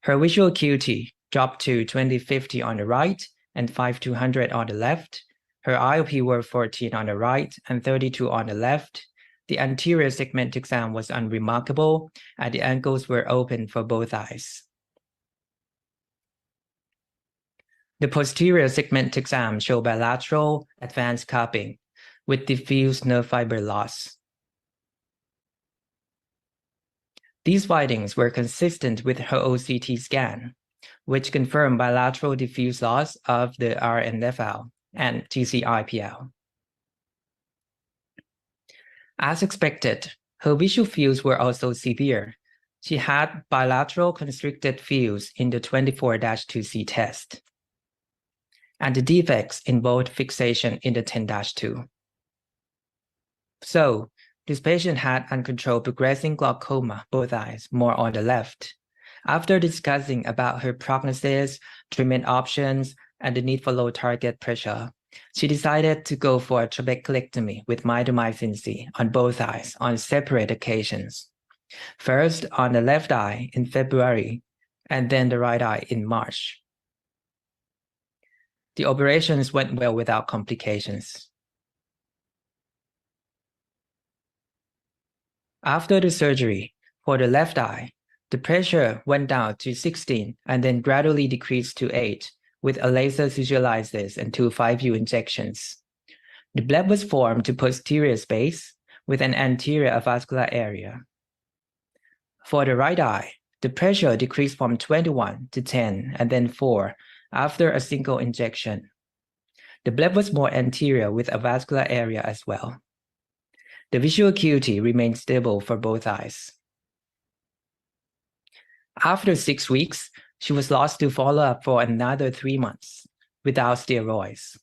Her visual acuity dropped to 20/50 on the right and 5/200 on the left. Her IOP were 14 on the right and 32 on the left. The anterior segment exam was unremarkable, and the angles were open for both eyes. The posterior segment exam showed bilateral advanced cupping with diffuse nerve fiber loss. These findings were consistent with her OCT scan, which confirmed bilateral diffuse loss of the RNFL and TCIPL. As expected, her visual fields were also severe. She had bilateral constricted fields in the 24-2C test, and the defects in both fixation in the 10-2. So, this patient had uncontrolled progressing glaucoma, both eyes, more on the left. After discussing about her prognosis, treatment options, and the need for low target pressure, she decided to go for a trabeculectomy with mitomycin C on both eyes on separate occasions. First on the left eye in February, and then the right eye in March. The operations went well without complications. After the surgery, for the left eye, the pressure went down to 16 and then gradually decreased to 8 with a laser visualizers and 2 5U injections. The bleb was formed to posterior space with an anterior avascular area. For the right eye, the pressure decreased from 21 to 10 and then 4 after a single injection. The bleb was more anterior with a vascular area as well. The visual acuity remained stable for both eyes. After 6 weeks, she was lost to follow-up for another 3 months without steroids.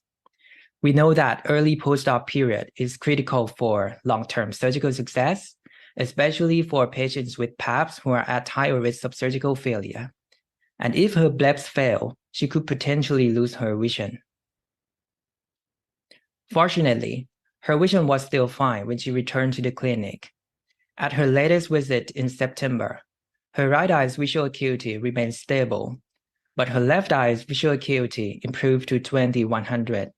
We know that early post-op period is critical for long-term surgical success, especially for patients with PAPS who are at higher risk of surgical failure. And if her blebs fail, she could potentially lose her vision. Fortunately, her vision was still fine when she returned to the clinic. At her latest visit in September, her right eye's visual acuity remained stable, but her left eye's visual acuity improved to 20/100.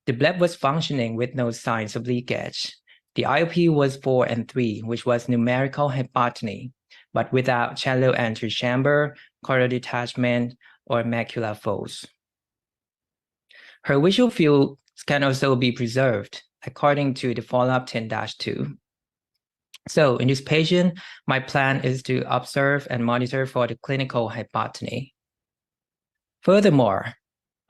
The bleb was functioning with no signs of leakage. The IOP was 4 and 3, which was numerical hypotony, but without shallow antechamber, choroidal detachment, or macular folds. Her visual field can also be preserved according to the follow-up 10-2. So in this patient, my plan is to observe and monitor for the clinical hypotony. Furthermore,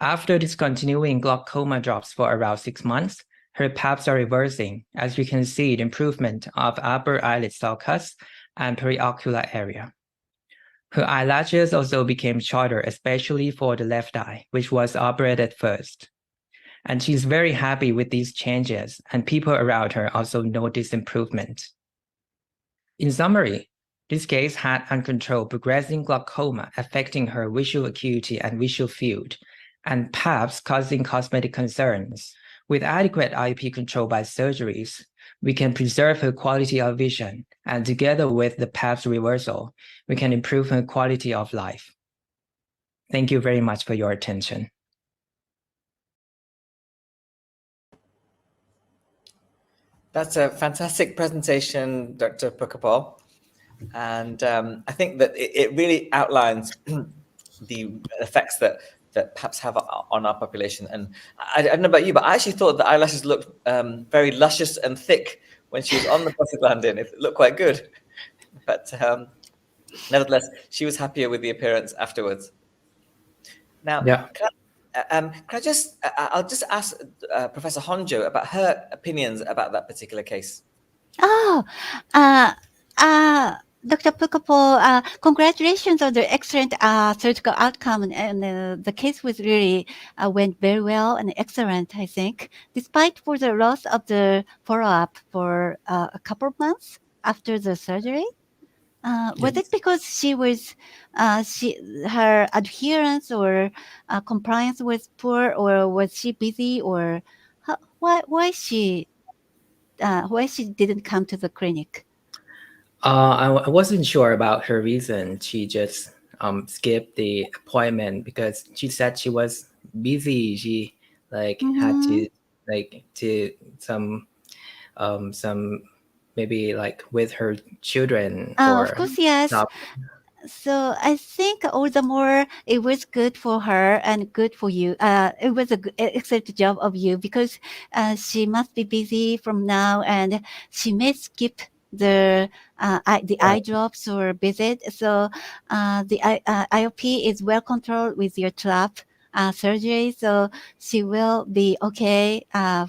after discontinuing glaucoma drops for around 6 months, her PAPS are reversing, as you can see the improvement of upper eyelid sulcus and periocular area. Her eyelashes also became shorter, especially for the left eye, which was operated first. And she's very happy with these changes, and people around her also notice improvement. In summary, this case had uncontrolled progressing glaucoma affecting her visual acuity and visual field, and PAPS causing cosmetic concerns. With adequate IOP control by surgeries, we can preserve her quality of vision, and together with the PAPS reversal, we can improve her quality of life. Thank you very much for your attention. That's a fantastic presentation, Dr. Pukkapol. And I think that it really outlines the effects that PAPS have on our population. And I don't know about you, but I actually thought the eyelashes looked very luscious and thick when she was on the prostaglandin. It looked quite good. But nevertheless, she was happier with the appearance afterwards. Now, yeah. I'll just ask Professor Honjo about her opinions about that particular case. Dr. Pukkapol, congratulations on the excellent surgical outcome, and the case was really went very well and excellent, I think, despite for the loss of the follow-up for a couple of months after the surgery. Was it because she was her adherence or compliance was poor, or was she busy, or why she didn't come to the clinic? I wasn't sure about her reason. She just skipped the appointment because she said she was busy. She had to some maybe like with her children. Of course, yes. So I think all the more it was good for her and good for you. It was an excellent job of you, because she must be busy from now, and she may skip the eye drops or visit. So the IOP is well controlled with your trap surgery, so she will be okay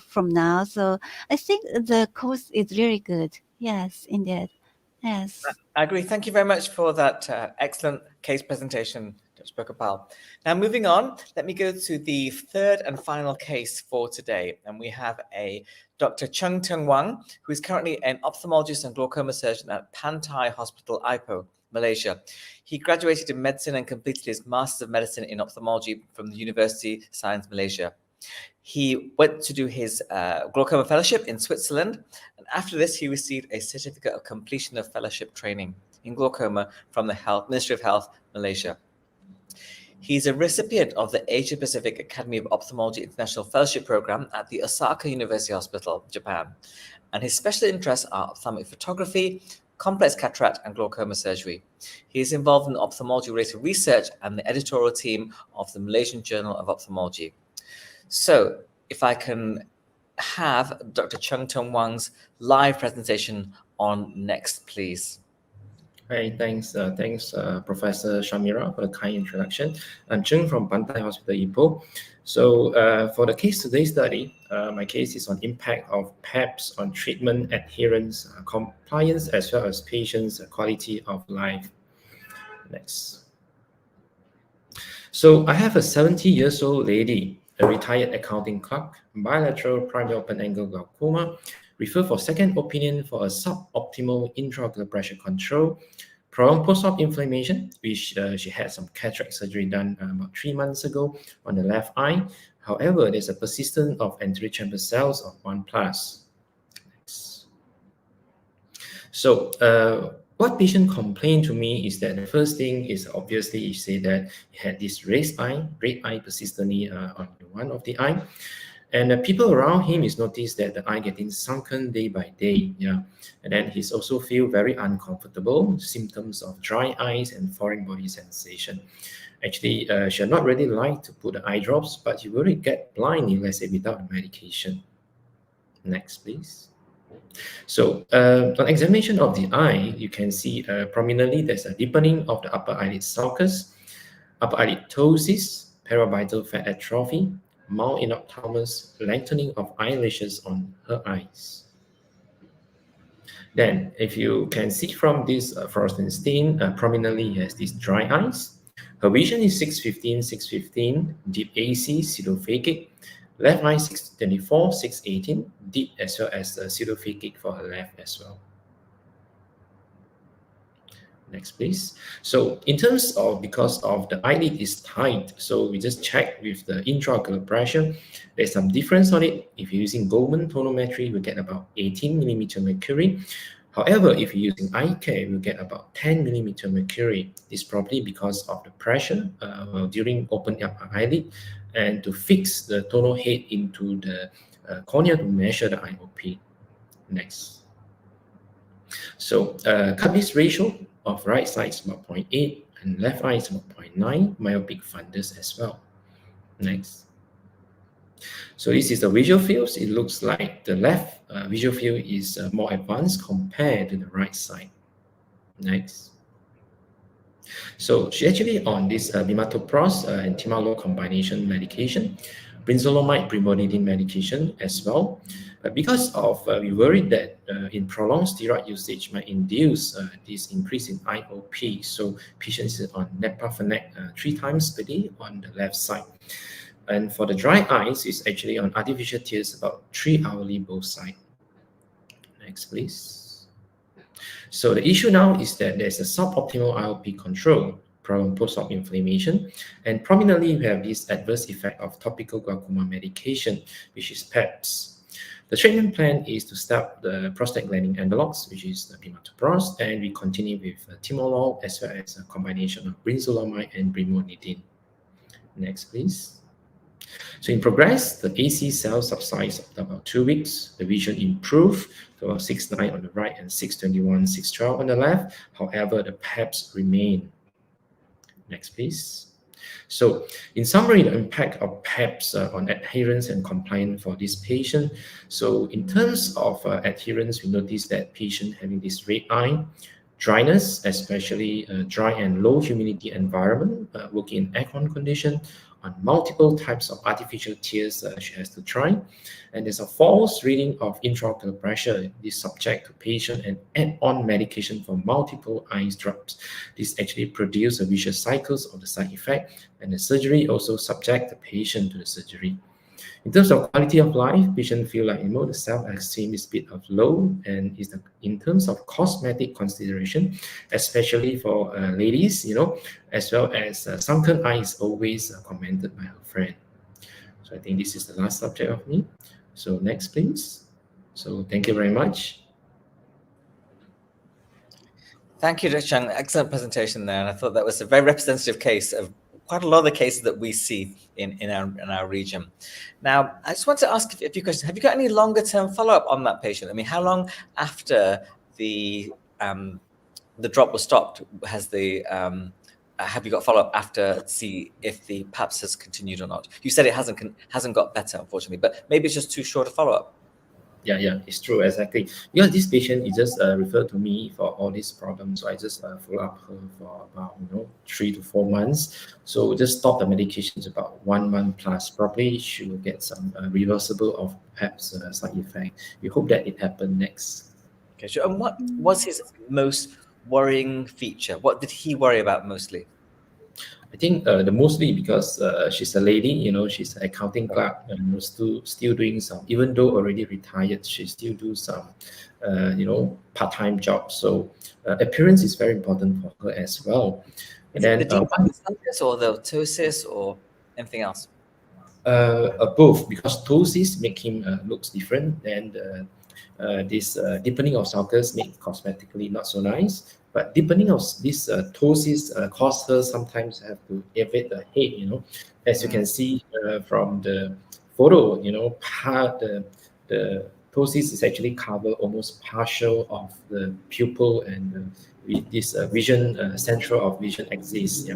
from now. So I think the course is really good. Yes, indeed. Yes. I agree. Thank you very much for that excellent case presentation, Dr. Pukkapol. Now, moving on, let me go to the third and final case for today. And we have a Dr. Ch'ng Tun Wang, who is currently an ophthalmologist and glaucoma surgeon at Pantai Hospital, Ipoh, Malaysia. He graduated in medicine and completed his Master's of Medicine in Ophthalmology from the University of Science, Malaysia. He went to do his glaucoma fellowship in Switzerland, and after this, he received a certificate of completion of fellowship training in glaucoma from the Ministry of Health, Malaysia. He's a recipient of the Asia Pacific Academy of Ophthalmology International Fellowship Program at the Osaka University Hospital, Japan, and his special interests are ophthalmic photography, complex cataract, and glaucoma surgery. He is involved in ophthalmology-related research and the editorial team of the Malaysian Journal of Ophthalmology. So, if I can have Dr. Ch'ng Tun Wang's live presentation on next, please. Hi, thanks, Professor Shamira, for the kind introduction. I'm Ch'ng from Pantai Hospital, Ipoh. So for the case today study, my case is on impact of PAPS on treatment adherence, compliance, as well as patients' quality of life. Next. So I have a 70-year-old lady, a retired accounting clerk, bilateral primary open-angle glaucoma, refer for second opinion for a suboptimal intraocular pressure control, prolonged post-op inflammation, which she had some cataract surgery done about 3 months ago on the left eye. However, there's a persistence of anterior chamber cells of 1+. Next. So what patient complained to me is that the first thing is obviously he said that he had this raised eye, red eye persistently on one of the eye. And people around him is noticed that the eye getting sunken day by day. Yeah, and then he's also feel very uncomfortable, symptoms of dry eyes and foreign body sensation. Actually, she had not really liked to put the eye drops, but you will get blind, let's say, without medication. Next, please. So on examination of the eye, you can see prominently there's a deepening of the upper eyelid sulcus, upper eyelid ptosis, paraorbital fat atrophy, mild inophthalmos, lengthening of eyelashes on her eyes. Then, if you can see from this fluorescent stain, prominently has these dry eyes. Her vision is 615, 615, deep AC, pseudophakic. Left eye 624, 618, deep as well as pseudophakic for her left as well. Next, please. So in terms of, because of the eyelid is tight, so we just check with the intraocular pressure. There's some difference on it. If you're using Goldman tonometry, we get about 18 millimeter mercury. However, if you're using eye care, we'll get about 10 millimeter mercury. This is probably because of the pressure during opening up our eyelid and to fix the tonal head into the cornea to measure the IOP. Next. So Cutless ratio of right side is about 0.8 and left eye is about 0.9, myopic fundus as well. Next. So this is the visual fields. It looks like the left visual field is more advanced compared to the right side. Next. So she actually on this bimatopros and timolol combination medication, brinzolamide brimonidine medication as well. But because of we worried that in prolonged steroid usage might induce this increase in IOP. So patients on neparfanet 3 times per day on the left side. And for the dry eyes, it's actually on artificial tears about 3 hourly both sides. Next, please. So the issue now is that there's a suboptimal IOP control, problem post-op inflammation, and prominently we have this adverse effect of topical glaucoma medication, which is PAPS. The treatment plan is to start the prostaglandin analogs, which is the bimatopros, and we continue with timolol as well as a combination of brinzolamide and brimonidine. Next, please. So in progress, the AC cell subsides after about 2 weeks. The vision improved to about 6.9 on the right and 6.21, 6.12 on the left. However, the PAPS remain. Next, please. So in summary, the impact of PAPS on adherence and compliance for this patient. So in terms of adherence, we notice that patient having this red eye, dryness, especially dry and low humidity environment, working in aircon condition, on multiple types of artificial tears she has to try. And there's a false reading of intraocular pressure. This subject to patient and add-on medication for multiple eye drops. This actually produce a vicious cycles of the side effect, and the surgery also subject the patient to the surgery. In terms of quality of life, patient feel like the self-esteem is a bit of low, and is in terms of cosmetic consideration, especially for ladies, as well as sunken eyes always commented by her friend. So I think this is the last subject of me. So next, please. So thank you very much. Thank you, Dr. Ch'ng. Excellent presentation there, and I thought that was a very representative case of quite a lot of the cases that we see in our region. Now, I just want to ask a few questions. Have you got any longer term follow-up on that patient? I mean, how long after the drop was stopped has have you got follow-up after to see if the PAPS has continued or not? You said it hasn't got better, unfortunately, but maybe it's just too short a follow-up. Yeah, it's true, exactly. Because this patient is just referred to me for all these problems, so I just follow up her for about 3 to 4 months. So we just stop the medications about 1 month plus. Probably she will get some reversible of PAPS side effect. We hope that it happen next. Okay, sure. And what was his most worrying feature? What did he worry about mostly? I think the mostly because she's a lady, she's an accounting clerk and still doing some, even though already retired, she still do some, part-time job. So appearance is very important for her as well. Is it the deep fundus or the ptosis or anything else? Both, because ptosis make him looks different, and this deepening of sulcus make cosmetically not so nice. But deepening of this ptosis cause her sometimes have to elevate the head, as you can see from the photo, the ptosis is actually cover almost partial of the pupil and this vision central of vision axis. Yeah.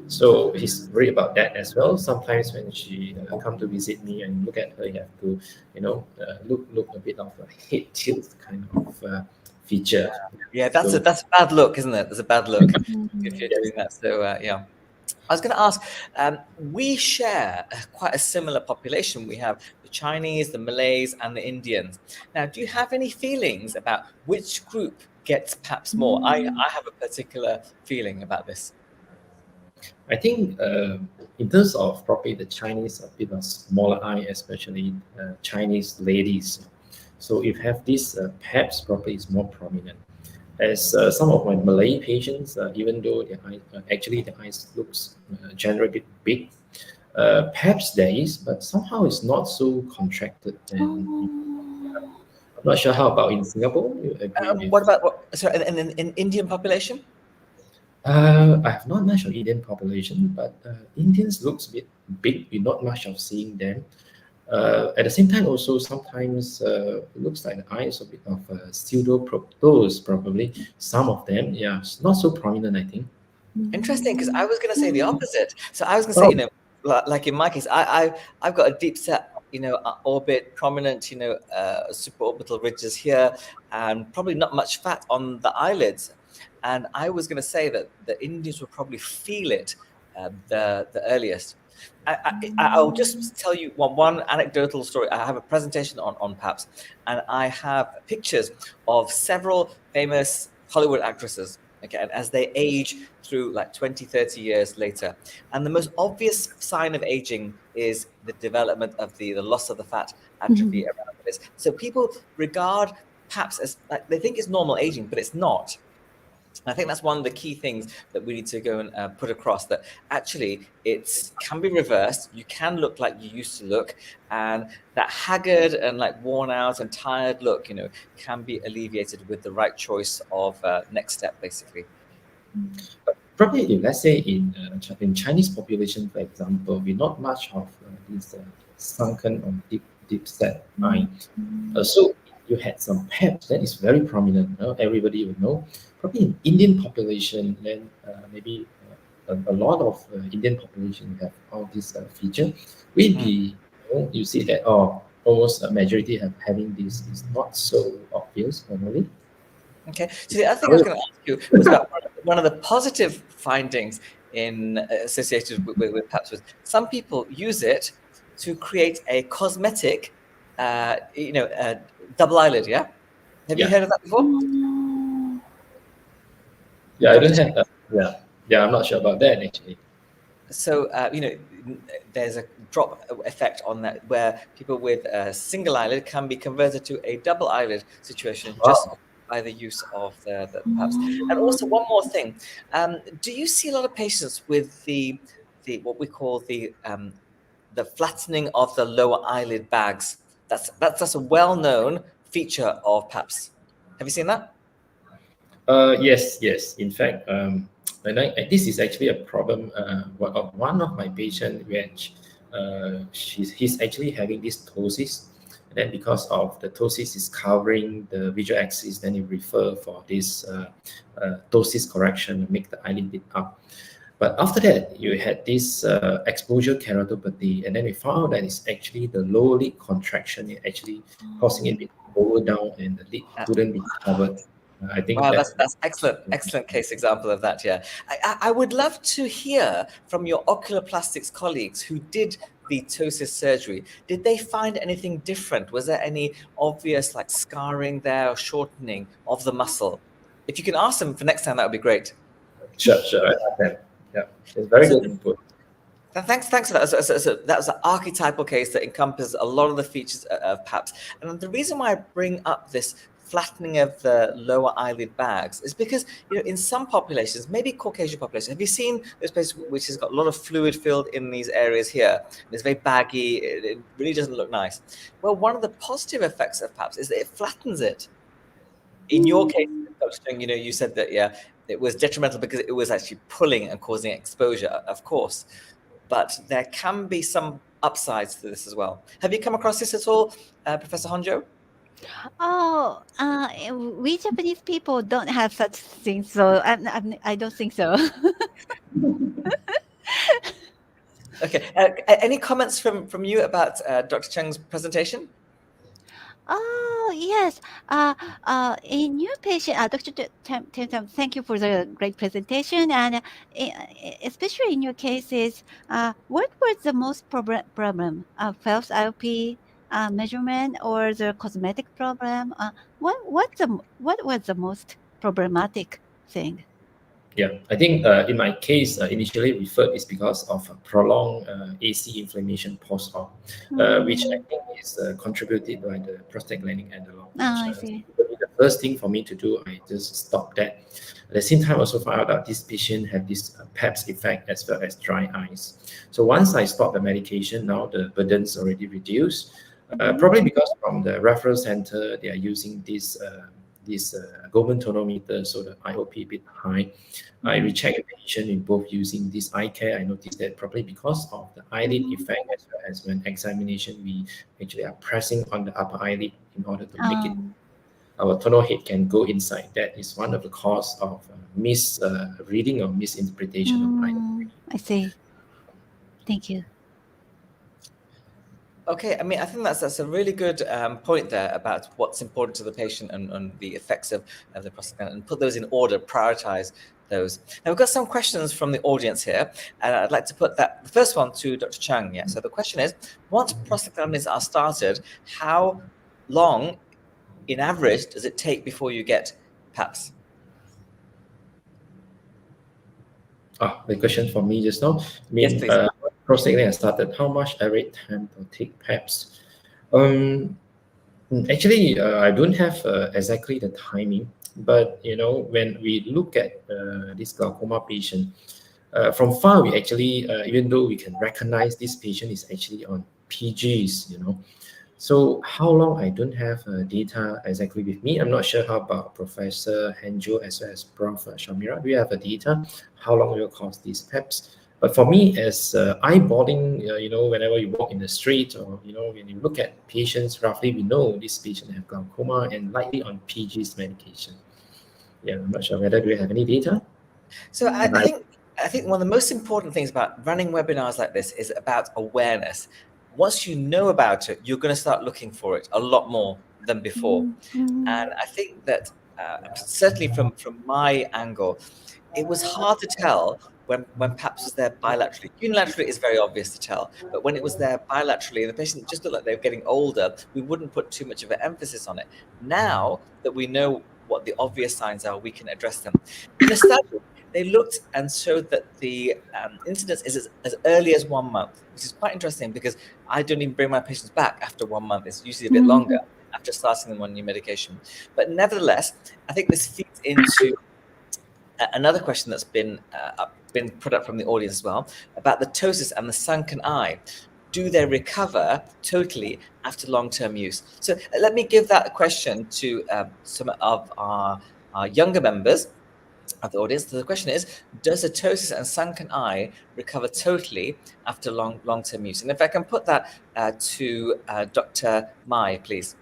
So he's worried about that as well. Sometimes when she come to visit me and look at her, you have to look a bit of a head tilt kind of feature. Yeah, that's a bad look, isn't it? There's a bad look if you're doing that. So yeah. I was going to ask, we share quite a similar population. We have the Chinese, the Malays, and the Indians. Now, do you have any feelings about which group gets PAPS more? I have a particular feeling about this. I think in terms of probably the Chinese, a bit of smaller eye, especially Chinese ladies. So if you have this PAPS, probably is more prominent. As some of my Malay patients, even though their eyes looks generally a bit big, perhaps there is, but somehow it's not so contracted. And I'm not sure how about in Singapore. You agree what about in Indian population? I have not much of Indian population, but Indians looks a bit big. We're not much of seeing them. At the same time, also sometimes it looks like the eyes a bit of pseudoprotose, probably. Some of them, yeah, it's not so prominent, I think. Interesting, because I was going to say the opposite. So I was going to say, like in my case, I've got a deep set, orbit, prominent, supraorbital ridges here, and probably not much fat on the eyelids. And I was going to say that the Indians will probably feel it the earliest. I'll just tell you one anecdotal story. I have a presentation on PAPS, and I have pictures of several famous Hollywood actresses, okay, and as they age through like 20, 30 years later. And the most obvious sign of aging is the development of the loss of the fat, atrophy around this. So people regard PAPS as, like, they think it's normal aging, but it's not. I think that's one of the key things that we need to go and put across, that actually it can be reversed. You can look like you used to look, and that haggard and like worn out and tired look, can be alleviated with the right choice of next step, basically. Probably, if let's say in Chinese population, for example, we're not much of this sunken or deep set eye. So you had some PAPS that is very prominent. Everybody would know. Probably in Indian population, then maybe a lot of Indian population have all these feature. You see that almost a majority having this is not so obvious normally. Okay, so the other thing I was going to ask you was about one of the positive findings associated with PAPS was some people use it to create a cosmetic, double eyelid. Yeah, have you heard of that before? Yeah, I don't have that. Yeah, I'm not sure about that actually. So there's a drop effect on that, where people with a single eyelid can be converted to a double eyelid situation just by the use of the PAPS. And also one more thing, do you see a lot of patients with the what we call the flattening of the lower eyelid bags? That's a well-known feature of PAPS. Have you seen that? Yes. In fact, this is actually a problem of one of my patients, which he's actually having this ptosis. And then because of the ptosis is covering the visual axis, then you refer for this ptosis correction to make the eyelid bit up. But after that, you had this exposure keratopathy, and then we found out that it's actually the lower lid contraction, actually causing it to go down, and the lid couldn't be covered. I think that's excellent case example of that. Yeah, I would love to hear from your oculoplastics colleagues who did the ptosis surgery. Did they find anything different? Was there any obvious like scarring there or shortening of the muscle? If you can ask them for next time, that would be great. Sure. Yeah, it's very good input. Thanks for that. So that was an archetypal case that encompasses a lot of the features of PAPS. And the reason why I bring up this flattening of the lower eyelid bags is because, in some populations, maybe Caucasian populations, have you seen this place which has got a lot of fluid filled in these areas here? It's very baggy. It really doesn't look nice. Well, one of the positive effects of PAPS is that it flattens it. In your case, Dr. Ch'ng, you said that, it was detrimental because it was actually pulling and causing exposure, of course. But there can be some upsides to this as well. Have you come across this at all, Professor Honjo? Oh, we Japanese people don't have such things, so I don't think so. Okay. Any comments from you about Dr. Cheng's presentation? Oh, yes. In your patient, Dr. Tam, thank you for the great presentation. And especially in your cases, what was the most problem? PAPS IOP measurement or the cosmetic problem? What was the most problematic thing? Yeah, I think in my case, initially referred is because of prolonged AC inflammation post-op, which I think is contributed by the prostaglandin analog. I see. The first thing for me to do, I just stop that. At the same time, also found out that this patient had this PAPS effect as well as dry eyes. So once I stop the medication, now the burden's already reduced. Probably because from the referral center, they are using this Goldman tonometer, so the IOP a bit high. I recheck the patient in both using this eye care. I noticed that probably because of the eyelid effect, as well as when examination, we actually are pressing on the upper eyelid in order to make it, our tonal head can go inside. That is one of the cause of misreading or misinterpretation of IOP. I see. Thank you. Okay, I mean, I think that's a really good point there about what's important to the patient and the effects of the prostaglandin, and put those in order, prioritize those. Now, we've got some questions from the audience here, and I'd like to put the first one to Dr. Ch'ng. Yeah, so the question is, once prostaglandins are started, how long, in average, does it take before you get PAPS? The question for me just now. Yes, please. Prostaglandin started, how much average time to take PAPS? Actually, I don't have exactly the timing, but when we look at this glaucoma patient, from far we actually, even though we can recognize this patient is actually on PGs, So how long, I don't have data exactly with me. I'm not sure how about Professor Honjo as well as Prof. Shamira. Do you have the data? How long will cause these PAPS? But for me, as eyeballing, whenever you walk in the street or, when you look at patients, roughly we know this patient have glaucoma and likely on PG's medication. Yeah, I'm not sure whether do we have any data? So I think one of the most important things about running webinars like this is about awareness. Once you know about it, you're going to start looking for it a lot more than before. And I think that certainly from my angle, it was hard to tell when PAPS was there bilaterally. Unilaterally is very obvious to tell, but when it was there bilaterally and the patient just looked like they were getting older, we wouldn't put too much of an emphasis on it. Now that we know what the obvious signs are, we can address them. In the study, they looked and showed that the incidence is as early as 1 month, which is quite interesting because I don't even bring my patients back after 1 month. It's usually a bit longer after starting them on new medication. But nevertheless, I think this feeds into another question that's been put up from the audience as well, about the ptosis and the sunken eye. Do they recover totally after long-term use? So let me give that question to some of our younger members of the audience. So the question is, does the ptosis and sunken eye recover totally after long-term use? And if I can put that to Dr. Mai, please.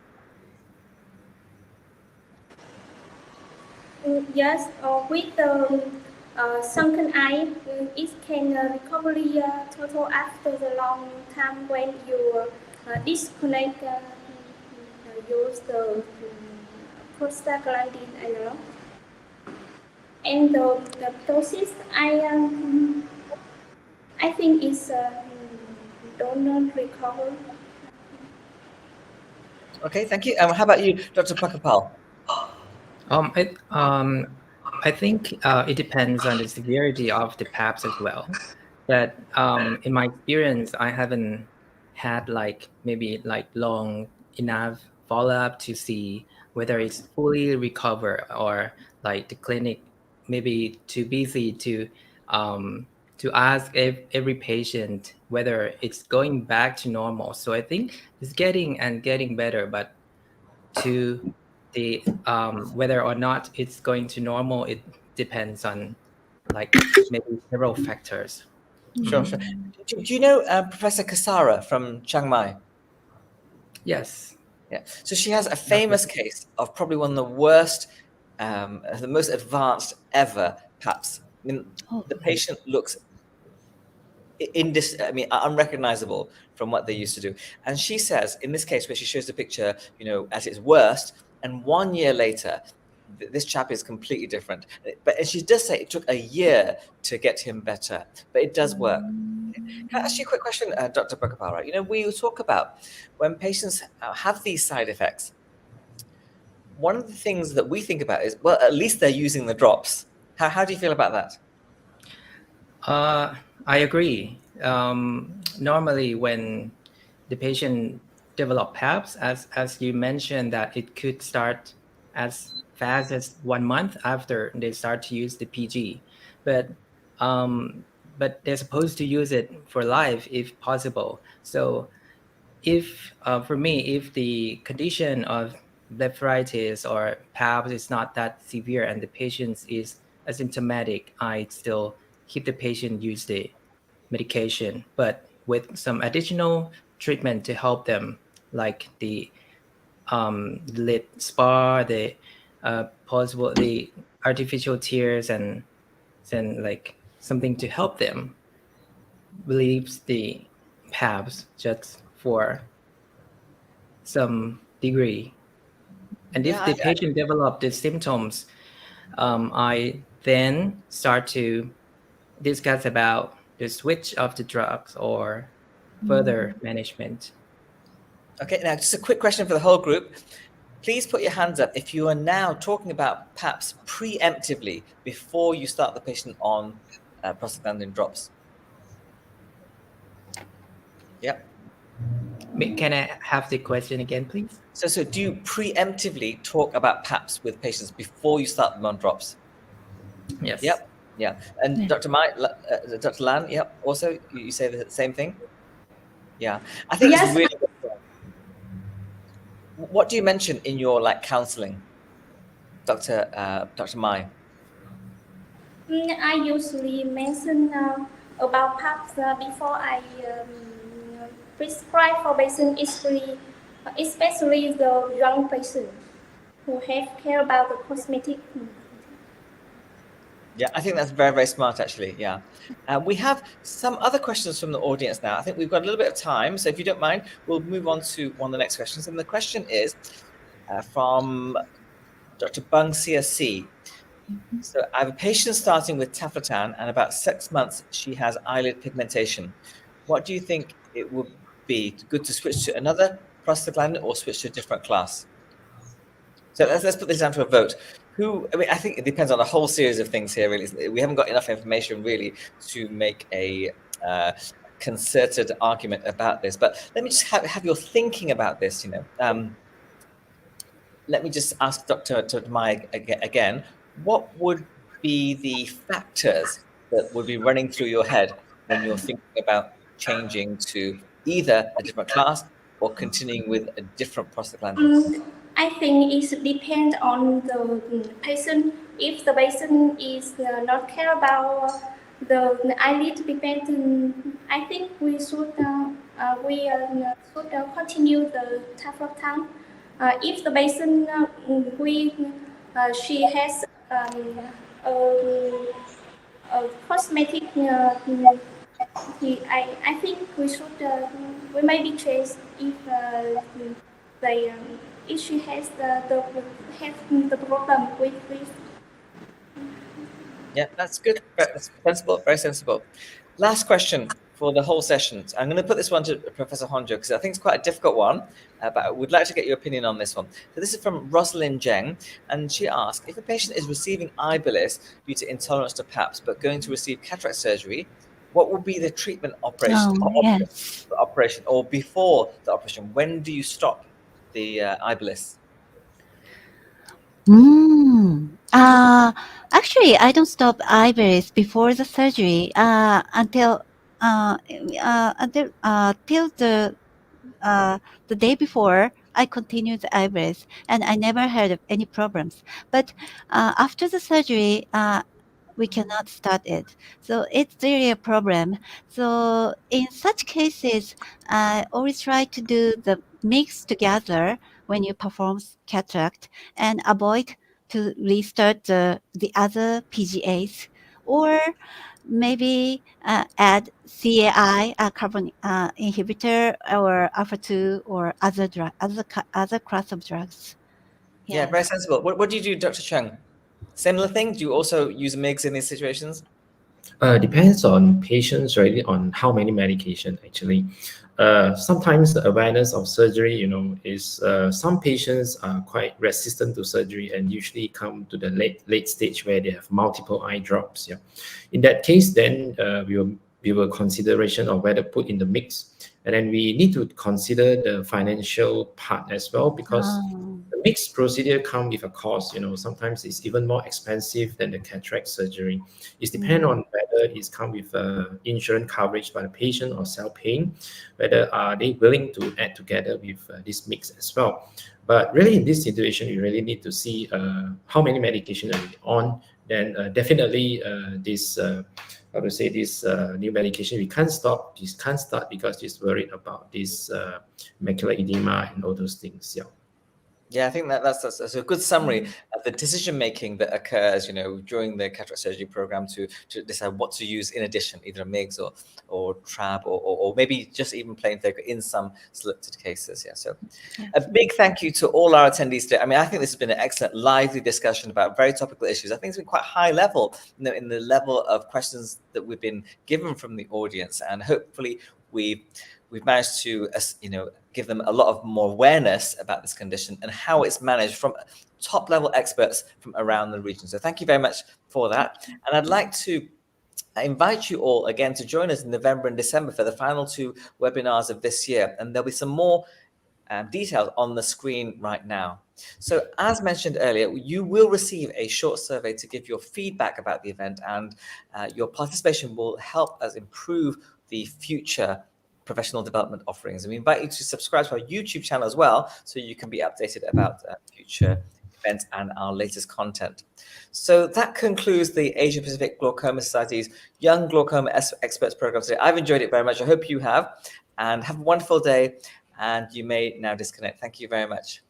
Yes, with the sunken eye, it can recover total after the long time when you disconnect use the prostaglandin analog. And the ptosis, I think it's don't not recover. Okay, thank you. How about you, Dr. Pukkapol? I think it depends on the severity of the PAPS as well. That in my experience, I haven't had maybe long enough follow-up to see whether it's fully recovered or the clinic maybe too busy to ask every patient whether it's going back to normal. So I think it's getting better, but to the whether or not it's going to normal, it depends on maybe several factors. Sure. Do you know Professor Kasara from Chiang Mai? Yes. Yeah. So she has a famous case of probably one of the worst, the most advanced ever PAPS. I mean, the patient looks unrecognizable from what they used to do. And she says, in this case, where she shows the picture, at its worst, and 1 year later, this chap is completely different. And she does say it took a year to get him better, but it does work. Can I ask you a quick question, Dr. Pukkapol? Right? We talk about when patients have these side effects. One of the things that we think about is, well, at least they're using the drops. How do you feel about that? I agree. Normally, when the patient develop PAPS, as you mentioned, that it could start as fast as 1 month after they start to use the PG, but they're supposed to use it for life if possible. So if for me, if the condition of blepharitis or PAPS is not that severe and the patient is asymptomatic, I still keep the patient use the medication, but with some additional treatment to help them, like the lid spa, the possible the artificial tears, and like something to help them relieves the PAPS just for some degree. And if the patient develop the symptoms, I then start to discuss about the switch of the drugs or further management. Okay, now just a quick question for the whole group. Please put your hands up if you are now talking about PAPS preemptively before you start the patient on prostaglandin drops. Yep. Can I have the question again, please? So do you preemptively talk about PAPS with patients before you start them on drops? Yes. Yep. Yeah. And Dr. Lan, yep. Also, you say the same thing? Yeah. I think it's really good. What do you mention in your counseling, Dr. Mai? I usually mention about PAPS before I prescribe for patient, especially the young patient who have care about the cosmetic. Yeah, I think that's very, very smart, actually. Yeah. We have some other questions from the audience now. I think we've got a little bit of time. So if you don't mind, we'll move on to one of the next questions. And the question is from Dr. Bung CSC. So I have a patient starting with taflatan, and about 6 months, she has eyelid pigmentation. What do you think it would be good to switch to another prostaglandin or switch to a different class? So let's put this down to a vote. I think it depends on a whole series of things here, really. We haven't got enough information, really, to make a concerted argument about this. But let me just have your thinking about this, Let me just ask Dr. Mai again, what would be the factors that would be running through your head when you're thinking about changing to either a different class or continuing with a different prostaglandin? I think it depends on the patient. If the patient is not care about the eyelid pigmentation, I think we should continue the taflatan. If the patient she has a cosmetic, I think we should we maybe change if she has the problem with. Yeah, that's good. That's sensible, very sensible. Last question for the whole session. I'm going to put this one to Professor Honjo because I think it's quite a difficult one, but I would like to get your opinion on this one. So this is from Rosalind Zheng, and she asked, if a patient is receiving Ibelis due to intolerance to PAPS but going to receive cataract surgery, what would be the treatment operation, operation or before the operation? When do you stop the Ibelis? Actually, I don't stop Ibelis before the surgery until till the day before. I continued the Ibelis, and I never heard of any problems. But after the surgery, we cannot start it. So it's really a problem. So in such cases, I always try to do the mix together when you perform cataract and avoid to restart the other PGAs, or maybe add CAI, carbon inhibitor, or alpha-2, or other class of drugs. Yeah, very sensible. What do you do, Dr. Ch'ng? Similar thing? Do you also use MIGS in these situations? Depends on patients, really, on how many medication actually. Sometimes the awareness of surgery, is some patients are quite resistant to surgery and usually come to the late stage where they have multiple eye drops. Yeah, in that case, then we will consideration of whether put in the mix, and then we need to consider the financial part as well, because the mixed procedure come with a cost. Sometimes it's even more expensive than the cataract surgery. It depends on whether it's come with insurance coverage by the patient or self-paying, whether are they willing to add together with this mix as well. But really, in this situation, you really need to see how many medication are we on. Then definitely this new medication we can't stop. This can't start because it's worried about this macular edema and all those things. Yeah. Yeah, I think that's a good summary of the decision making that occurs, during the cataract surgery program to decide what to use in addition, either a MIGS or TRAB or maybe just even plain therapy in some selected cases. Yeah. So a big thank you to all our attendees today. I mean, I think this has been an excellent, lively discussion about very topical issues. I think it's been quite high level, in the level of questions that we've been given from the audience, and hopefully we've managed to, give them a lot of more awareness about this condition and how it's managed from top-level experts from around the region. So thank you very much for that. And I'd like to invite you all again to join us in November and December for the final 2 webinars of this year. And there'll be some more details on the screen right now. So as mentioned earlier, you will receive a short survey to give your feedback about the event, and your participation will help us improve the future professional development offerings. And we invite you to subscribe to our YouTube channel as well, so you can be updated about future events and our latest content. So that concludes the Asia Pacific Glaucoma Society's Young Glaucoma Experts Program today. I've enjoyed it very much. I hope you have. And have a wonderful day. And you may now disconnect. Thank you very much.